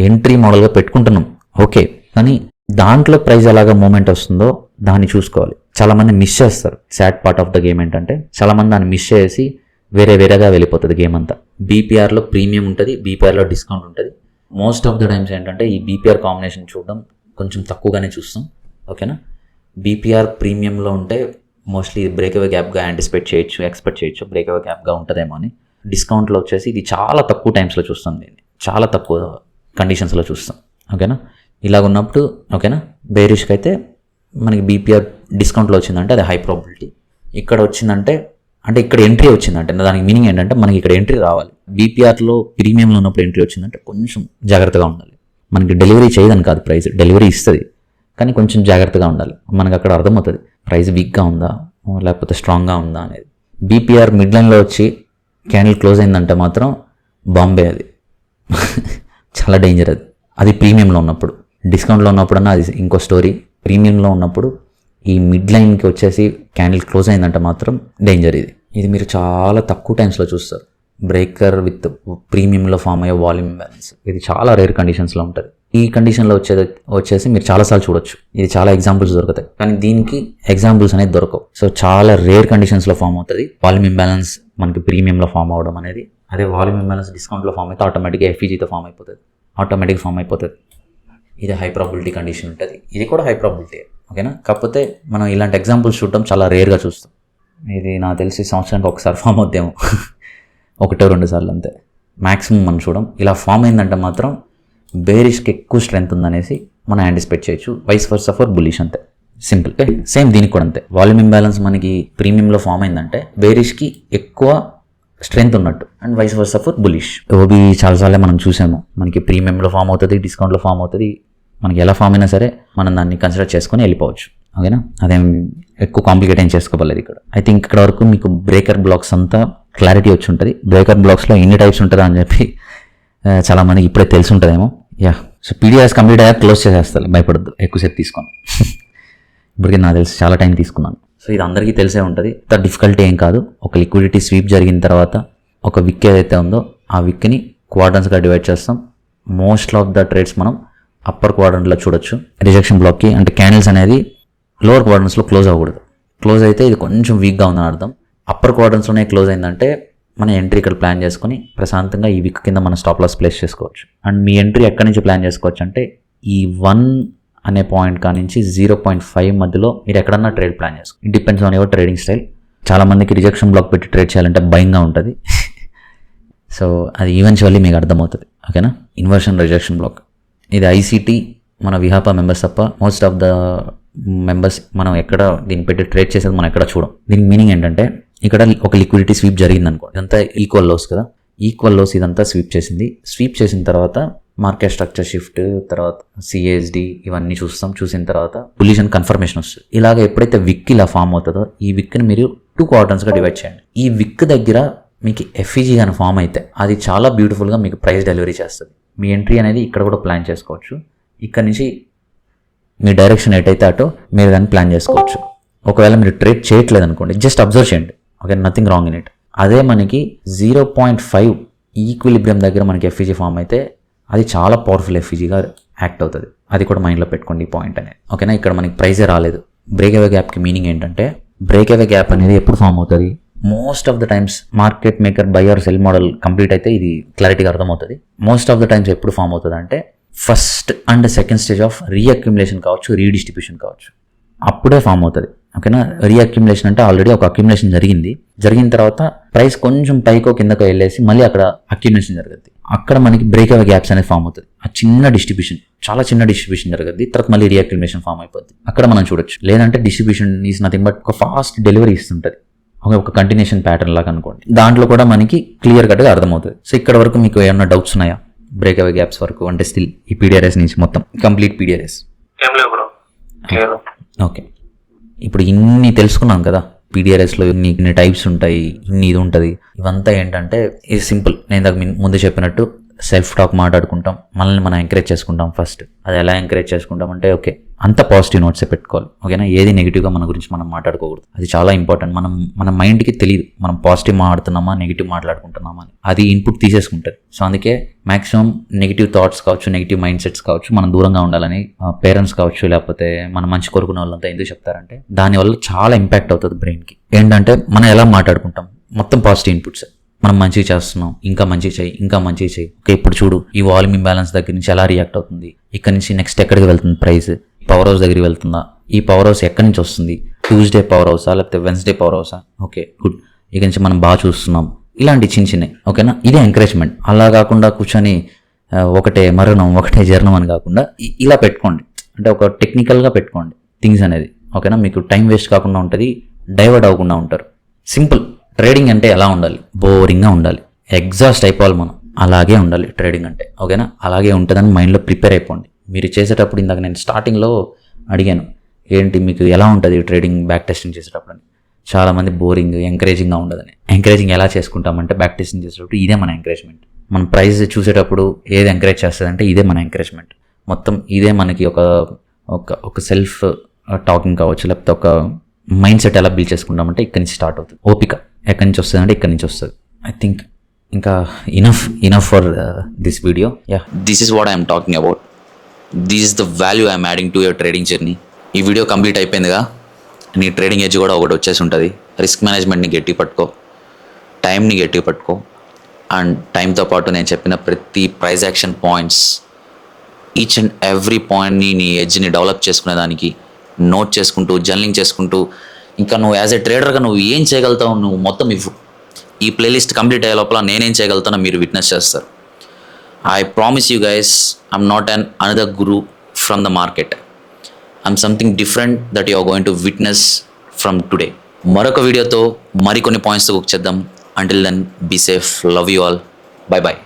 ఎంట్రీ మోడల్గా పెట్టుకుంటున్నాం, ఓకే, కానీ దాంట్లో ప్రైస్ ఎలాగా మూమెంట్ వస్తుందో దాన్ని చూసుకోవాలి. చాలామంది మిస్ చేస్తారు. Sad part of the game ఏంటంటే చాలామంది దాన్ని మిస్ చేసి వేరేగా వెళ్ళిపోతుంది గేమ్ అంతా. బీపీఆర్లో ప్రీమియం ఉంటుంది, బీపీఆర్లో డిస్కౌంట్ ఉంటుంది. మోస్ట్ ఆఫ్ ద టైమ్స్ ఏంటంటే ఈ బీపీఆర్ కాంబినేషన్ చూడడం కొంచెం తక్కువగానే చూస్తాం, ఓకేనా. బీపీఆర్ ప్రీమియంలో ఉంటే మోస్ట్లీ బ్రేక్అవే గ్యాప్గా యాంటిసిపేట్ చేయొచ్చు, ఎక్స్పెక్ట్ చేయొచ్చు బ్రేక్అవే గ్యాప్గా ఉంటుందేమో అని. డిస్కౌంట్లో వచ్చేసి ఇది చాలా తక్కువ టైమ్స్లో చూస్తాం, దీన్ని చాలా తక్కువ కండిషన్స్లో చూస్తాం, ఓకేనా. ఇలాగ ఉన్నప్పుడు ఓకేనా. బేరిష్కి అయితే మనకి బీపీఆర్ డిస్కౌంట్లో వచ్చిందంటే అది హై ప్రాబిలిటీ. ఇక్కడ వచ్చిందంటే అంటే ఇక్కడ ఎంట్రీ వచ్చిందంటే దానికి మీనింగ్ ఏంటంటే మనకి ఇక్కడ ఎంట్రీ రావాలి. బీపీఆర్లో ప్రీమియంలో ఉన్నప్పుడు ఎంట్రీ వచ్చిందంటే కొంచెం జాగ్రత్తగా ఉండాలి. మనకి డెలివరీ చేయదని కాదు, ప్రైస్ డెలివరీ ఇస్తుంది, కానీ కొంచెం జాగ్రత్తగా ఉండాలి. మనకు అక్కడ అర్థమవుతుంది ప్రైస్ వీక్గా ఉందా లేకపోతే స్ట్రాంగ్గా ఉందా అనేది. బీపీఆర్ మిడ్ లైన్లో వచ్చి క్యాండిల్ క్లోజ్ అయిందంటే మాత్రం బాంబే అది చాలా డేంజర్ అది. అది ప్రీమియంలో ఉన్నప్పుడు. డిస్కౌంట్లో ఉన్నప్పుడన్నా అది ఇంకో స్టోరీ. ప్రీమియంలో ఉన్నప్పుడు ఈ మిడ్ లైన్కి వచ్చేసి క్యాండిల్ క్లోజ్ అయిందంటే మాత్రం డేంజర్ ఇది. ఇది మీరు చాలా తక్కువ టైమ్స్లో చూస్తారు. బ్రేకర్ విత్ ప్రీమియంలో ఫామ్ అయ్యే వాల్యూమ్ ఇంబ్యాలెన్స్, ఇది చాలా రేర్ కండిషన్స్లో ఉంటుంది. ఈ కండిషన్లో వచ్చేసి మీరు చాలాసార్లు చూడొచ్చు. ఇది చాలా ఎగ్జాంపుల్స్ దొరుకుతాయి, కానీ దీనికి ఎగ్జాంపుల్స్ అనేది దొరకవు. సో చాలా రేర్ కండిషన్స్లో ఫామ్ అవుతుంది వాల్యూమ్ ఇంబ్యాలెన్స్ మనకి ప్రీమియంలో ఫామ్ అవ్వడం అనేది. అదే వాల్యూమ్ ఇంబ్యాలెన్స్ డిస్కౌంట్లో ఫామ్ అయితే ఆటోమేటిక్గా ఎఫ్ఈజీతో ఫామ్ అయిపోతుంది. ఇది హై ప్రాబిలిటీ కండిషన్ ఉంటుంది. ఇది కూడా హై ప్రాబిలిటీ, ఓకేనా. కాకపోతే మనం ఇలాంటి ఎగ్జాంపుల్స్ చూడటం చాలా రేర్గా చూస్తాం. ఇది నాకు తెలిసి సంవత్సరానికి ఒకసారి ఫామ్ అవుద్దేమో, 1-2 సార్లు అంతే మ్యాక్సిమం మనం చూడం. ఇలా ఫామ్ అయిందంటే మాత్రం బేరిష్కి ఎక్కువ స్ట్రెంత్ ఉందనేసి మనం యాంటిసిపేట్ చేయొచ్చు. వైస్ వర్సా ఫర్ బులిష్, అంతే సింపుల్. సేమ్ దీనికి కూడా అంతే. వాల్యూమ్ ఇంబ్యాలెన్స్ మనకి ప్రీమియంలో ఫామ్ అయిందంటే బేరిష్కి ఎక్కువ స్ట్రెంత్ ఉన్నట్టు, and vice versa for bullish. OB చాలాసార్లే మనం చూసాము, మనకి ప్రీమియంలో ఫామ్ అవుతుంది, డిస్కౌంట్లో ఫామ్ అవుతుంది. మనకి ఎలా ఫామ్ అయినా సరే మనం దాన్ని కన్సిడర్ చేసుకొని వెళ్ళిపోవచ్చు, ఓకేనా. అదేం ఎక్కువ కాంప్లికేట్ ఏం చేసుకోలేదు ఇక్కడ. ఐ థింక్ ఇక్కడ వరకు మీకు బ్రేకర్ బ్లాక్స్ అంతా క్లారిటీ వచ్చి ఉంటుంది. బ్రేకర్ బ్లాక్స్లో ఎన్ని టైప్స్ ఉంటుందా అని చెప్పి చాలామందికి ఇప్పుడే తెలిసి ఉంటుందేమో. యా, సో పీడిఆర్ఎస్ కంప్లీట్ అయ్యాక క్లోజ్ చేసేస్తారు, భయపడద్దు, ఎక్కువసేపు తీసుకోను. ఇప్పటికీ నాకు తెలిసి చాలా టైం తీసుకున్నాను. సో ఇది అందరికీ తెలిసే ఉంటుంది, ఇంత డిఫికల్టీ ఏం కాదు. ఒక లిక్విడిటీ స్వీప్ జరిగిన తర్వాత ఒక విక్ ఏదైతే ఉందో ఆ విక్ని క్వాడ్రంట్స్గా డివైడ్ చేస్తాం. మోస్ట్ ఆఫ్ ద ట్రేడ్స్ మనం అప్పర్ క్వాడ్రంట్లో చూడొచ్చు. రిజెక్షన్ బ్లాక్కి అంటే క్యాండిల్స్ అనేది లోవర్ క్వాడ్రంట్స్లో క్లోజ్ అవ్వకూడదు. క్లోజ్ అయితే ఇది కొంచెం వీక్గా ఉందని అర్థం. అప్పర్ క్వాడ్రంట్స్లోనే క్లోజ్ అయిందంటే మన ఎంట్రీ ఇక్కడ ప్లాన్ చేసుకుని ప్రశాంతంగా ఈ విక్ కింద మన స్టాప్ లాస్ ప్లేస్ చేసుకోవచ్చు. అండ్ మీ ఎంట్రీ ఎక్కడి నుంచి ప్లాన్ చేసుకోవచ్చు అంటే ఈ 1 అనే పాయింట్ కానించి 0.5 మధ్యలో మీరు ఎక్కడన్నా ట్రేడ్ ప్లాన్ చేసుకోండి. It depends on your trading style. చాలామందికి రిజెక్షన్ బ్లాక్ పెట్టి ట్రేడ్ చేయాలంటే భయంగా ఉంటుంది. సో అది ఈవెన్చువల్లీ మీకు అర్థమవుతుంది, ఓకేనా. ఇన్వర్షన్ రిజెక్షన్ బ్లాక్ ఇది ఐసీటీ మన విహాపా మెంబర్స్ తప్ప మోస్ట్ ఆఫ్ ద మెంబర్స్ మనం ఎక్కడ దీన్ని పెట్టి ట్రేడ్ చేసేది మనం ఎక్కడ చూడం. దీనికి మీనింగ్ ఏంటంటే ఇక్కడ ఒక లిక్విడిటీ స్వీప్ జరిగింది అనుకోండి, ఇదంతా ఈక్వల్ లోస్ కదా, ఈక్వల్ లోస్ ఇదంతా స్వీప్ చేసింది. స్వీప్ చేసిన తర్వాత మార్కెట్ స్ట్రక్చర్ షిఫ్ట్, తర్వాత సిఎస్డి ఇవన్నీ చూసిన తర్వాత పొజిషన్ కన్ఫర్మేషన్ వస్తుంది. ఇలాగ ఎప్పుడైతే విక్ ఇలా ఫామ్ అవుతుందో, ఈ విక్ని మీరు 2 క్వార్టర్స్గా డివైడ్ చేయండి. ఈ విక్ దగ్గర మీకు ఎఫ్ఈజీ కానీ ఫామ్ అయితే అది చాలా బ్యూటిఫుల్గా మీకు ప్రైస్ డెలివరీ చేస్తుంది. మీ ఎంట్రీ అనేది ఇక్కడ కూడా ప్లాన్ చేసుకోవచ్చు. ఇక్కడ నుంచి మీ డైరెక్షన్ ఎటైతే అటో మీరు దాన్ని ప్లాన్ చేసుకోవచ్చు. ఒకవేళ మీరు ట్రేడ్ చేయట్లేదు అనుకోండి, జస్ట్ అబ్జర్వ్ చేయండి, okay, nothing wrong in it. అదే మనకి 0.5 ఈక్విలిబ్రియం దగ్గర మనకి ఎఫ్ఈజీ ఫామ్ అయితే అది చాలా పవర్ఫుల్ ఎఫ్ఈజీగా యాక్ట్ అవుతుంది. అది కూడా మైండ్లో పెట్టుకోండి ఈ పాయింట్ అనేది, ఓకేనా. ఇక్కడ మనకి ప్రైజే రాలేదు. బ్రేక్ అవే గ్యాప్కి మీనింగ్ ఏంటంటే, బ్రేక్ అవే గ్యాప్ అనేది ఎప్పుడు ఫామ్ అవుతుంది, most of the times market maker buy or sell model complete అయితే ఇది క్లారిటీగా అర్థమవుతుంది. మోస్ట్ ఆఫ్ ద టైమ్స్ ఎప్పుడు ఫామ్ అవుతుంది అంటే first and second stage of reaccumulation కావచ్చు, రీడిస్ట్రిబ్యూషన్ కావచ్చు, అప్పుడే ఫామ్ అవుతుంది, ఓకేనా. రీఅక్యుములేషన్ అంటే ఆల్రెడీ ఒక అక్యుములేషన్ జరిగిన తర్వాత ప్రైస్ కొంచెం పైకో కిందకో వెళ్ళేసి మళ్ళీ అక్కడ అక్యుములేషన్ జరుగుతుంది. అక్కడ మనకి బ్రేక్ అవే గ్యాప్స్ అనేది ఫామ్ అవుతుంది. ఆ చిన్న డిస్ట్రిబ్యూషన్, చాలా చిన్న డిస్ట్రిబ్యూషన్ జరుగుతుంది, తర్వాత మళ్ళీ రీఅక్యుములేషన్ ఫామ్ అయిపోతుంది. అక్కడ మనం చూడొచ్చు. లేదంటే డిస్ట్రిబ్యూషన్ ఈజ్ నథింగ్ బట్ ఒక ఫాస్ట్ డెలివరీ ఇస్తుంటుంది, ఒక కంటిన్యూషన్ ప్యాటర్న్ లాగా అనుకోండి. దాంట్లో కూడా మనకి క్లియర్ కట్గా అర్థమవుతుంది. సో ఇక్కడ వరకు మీకు ఏమన్నా డౌట్స్ ఉన్నాయా బ్రేక్ అవే గ్యాప్స్ వరకు, అంటే స్టిల్ ఈ పీడిఆర్ఎస్ నుంచి మొత్తం కంప్లీట్ పీడిఆర్ఎస్? ఓకే, ఇప్పుడు ఇన్ని తెలుసుకున్నాం కదా, పీడిఆర్ఎస్లో ఇన్ని టైప్స్ ఉంటాయి, ఇది ఉంటుంది. ఇవంతా ఏంటంటే ఇది సింపుల్. నేను ఇందాక ముందు చెప్పినట్టు సెల్ఫ్ టాక్ మాట్లాడుకుంటాం, మనల్ని మనం ఎంకరేజ్ చేసుకుంటాం. ఫస్ట్ అది ఎలా ఎంకరేజ్ చేసుకుంటాం అంటే, ఓకే, అంత పాజిటివ్ నోట్సే పెట్టుకోవాలి, ఓకేనా. ఏది నెగిటివ్గా మన గురించి మనం మాట్లాడుకోకూడదు. అది చాలా ఇంపార్టెంట్. మన మైండ్కి తెలియదు మనం పాజిటివ్ మాట్లాడుతున్నామా నెగిటివ్ మాట్లాడుకుంటున్నామా అని. అది ఇన్పుట్ తీసేసుకుంటుంది. సో అందుకే మాక్సిమం నెగిటివ్ థాట్స్ కావచ్చు, నెగిటివ్ మైండ్ సెట్స్ కావచ్చు, మనం దూరంగా ఉండాలని పేరెంట్స్ కావచ్చు, లేకపోతే మనం మంచి కోరుకునే వాళ్ళంతా ఎందుకు చెప్తారంటే, దానివల్ల చాలా ఇంపాక్ట్ అవుతుంది బ్రెయిన్కి. ఏంటంటే మనం ఎలా మాట్లాడుకుంటాం, మొత్తం పాజిటివ్ ఇన్పుట్స్. మనం మంచిగా చేస్తున్నాం, ఇంకా మంచిగా చేయి. ఓకే, ఇప్పుడు చూడు ఈ వాల్యూమ్ ఇంబ్యాలెన్స్ దగ్గర నుంచి ఎలా రియాక్ట్ అవుతుంది, ఇక్కడ నుంచి నెక్స్ట్ ఎక్కడికి వెళ్తుంది ప్రైస్, పవర్ హౌస్ దగ్గరికి వెళ్తుందా, ఈ పవర్ హౌస్ ఎక్కడి నుంచి వస్తుంది, ట్యూస్డే పవర్ హౌసా లేకపోతే వెన్స్డే పవర్ హౌసా, ఓకే గుడ్, ఇక నుంచి మనం బాగా చూస్తున్నాం. ఇలాంటి చిన్నవి, ఓకేనా. ఇదే ఎంకరేజ్మెంట్. అలా కాకుండా కూర్చొని ఒకటే మరణం ఒకటే జరణం అని కాకుండా ఇలా పెట్టుకోండి. అంటే ఒక టెక్నికల్గా పెట్టుకోండి థింగ్స్ అనేది, ఓకేనా. మీకు టైం వేస్ట్ కాకుండా ఉంటుంది, డైవర్ట్ అవ్వకుండా ఉంటారు. సింపుల్. ట్రేడింగ్ అంటే ఎలా ఉండాలి, బోరింగ్గా ఉండాలి, ఎగ్జాస్ట్ అయిపోవాలి మనం, అలాగే ఉండాలి ట్రేడింగ్ అంటే, ఓకేనా. అలాగే ఉంటుందని మైండ్లో ప్రిపేర్ అయిపోండి. మీరు చేసేటప్పుడు ఇందాక నేను స్టార్టింగ్లో అడిగాను, ఏంటి మీకు ఎలా ఉంటుంది ట్రేడింగ్ బ్యాక్ టెస్టింగ్ చేసేటప్పుడు అని. చాలామంది బోరింగ్, ఎంకరేజింగ్గా ఉండదని. ఎంకరేజింగ్ ఎలా చేసుకుంటామంటే, బ్యాక్ టెస్టింగ్ చేసేటప్పుడు ఇదే మన ఎంకరేజ్మెంట్. మన ప్రైస్ చూసేటప్పుడు ఏది ఎంకరేజ్ చేస్తుందంటే ఇదే మన ఎంకరేజ్మెంట్. మొత్తం ఇదే మనకి ఒక సెల్ఫ్ టాకింగ్ కావచ్చు, లేకపోతే ఒక మైండ్ సెట్ ఎలా బిల్డ్ చేసుకుంటామంటే ఇక్కడి నుంచి స్టార్ట్ అవుతుంది. ఓపిక ఎక్కడి నుంచి వస్తుంది అంటే ఇక్కడి నుంచి వస్తుంది. ఐ థింక్ ఇంకా enough for this video. This is what I'm talking about. This is the value I'm adding to your trading journey. ఈ వీడియో కంప్లీట్ అయిపోయిందిగా, నీ ట్రేడింగ్ ఎడ్జ్ కూడా ఒకటి వచ్చేసి ఉంటుంది. రిస్క్ మేనేజ్మెంట్ని గట్టి పట్టుకో, టైంని గట్టి పట్టుకో, అండ్ టైంతో పాటు నేను చెప్పిన ప్రతి price action points, each and every పాయింట్ని నీ ఎడ్జ్ని డెవలప్ చేసుకునే దానికి నోట్ చేసుకుంటూ, జర్నలింగ్ చేసుకుంటూ, ఇంకా నువ్వు యాజ్ ఎ ట్రేడర్గా నువ్వు ఏం చేయగలుగుతావు నువ్వు మొత్తం ఇవ్వు. ఈ ప్లేలిస్ట్ కంప్లీట్ అయ్యే లోపల నేనేం చేయగలుగుతానో మీరు విట్నెస్ చేస్తారు. I promise you guys, I'm not an another guru from the market. I'm something different that you are going to witness from today. మరొక వీడియోతో మరికొన్ని పాయింట్స్తో చేద్దాం. Until then, be safe, love you all, bye bye.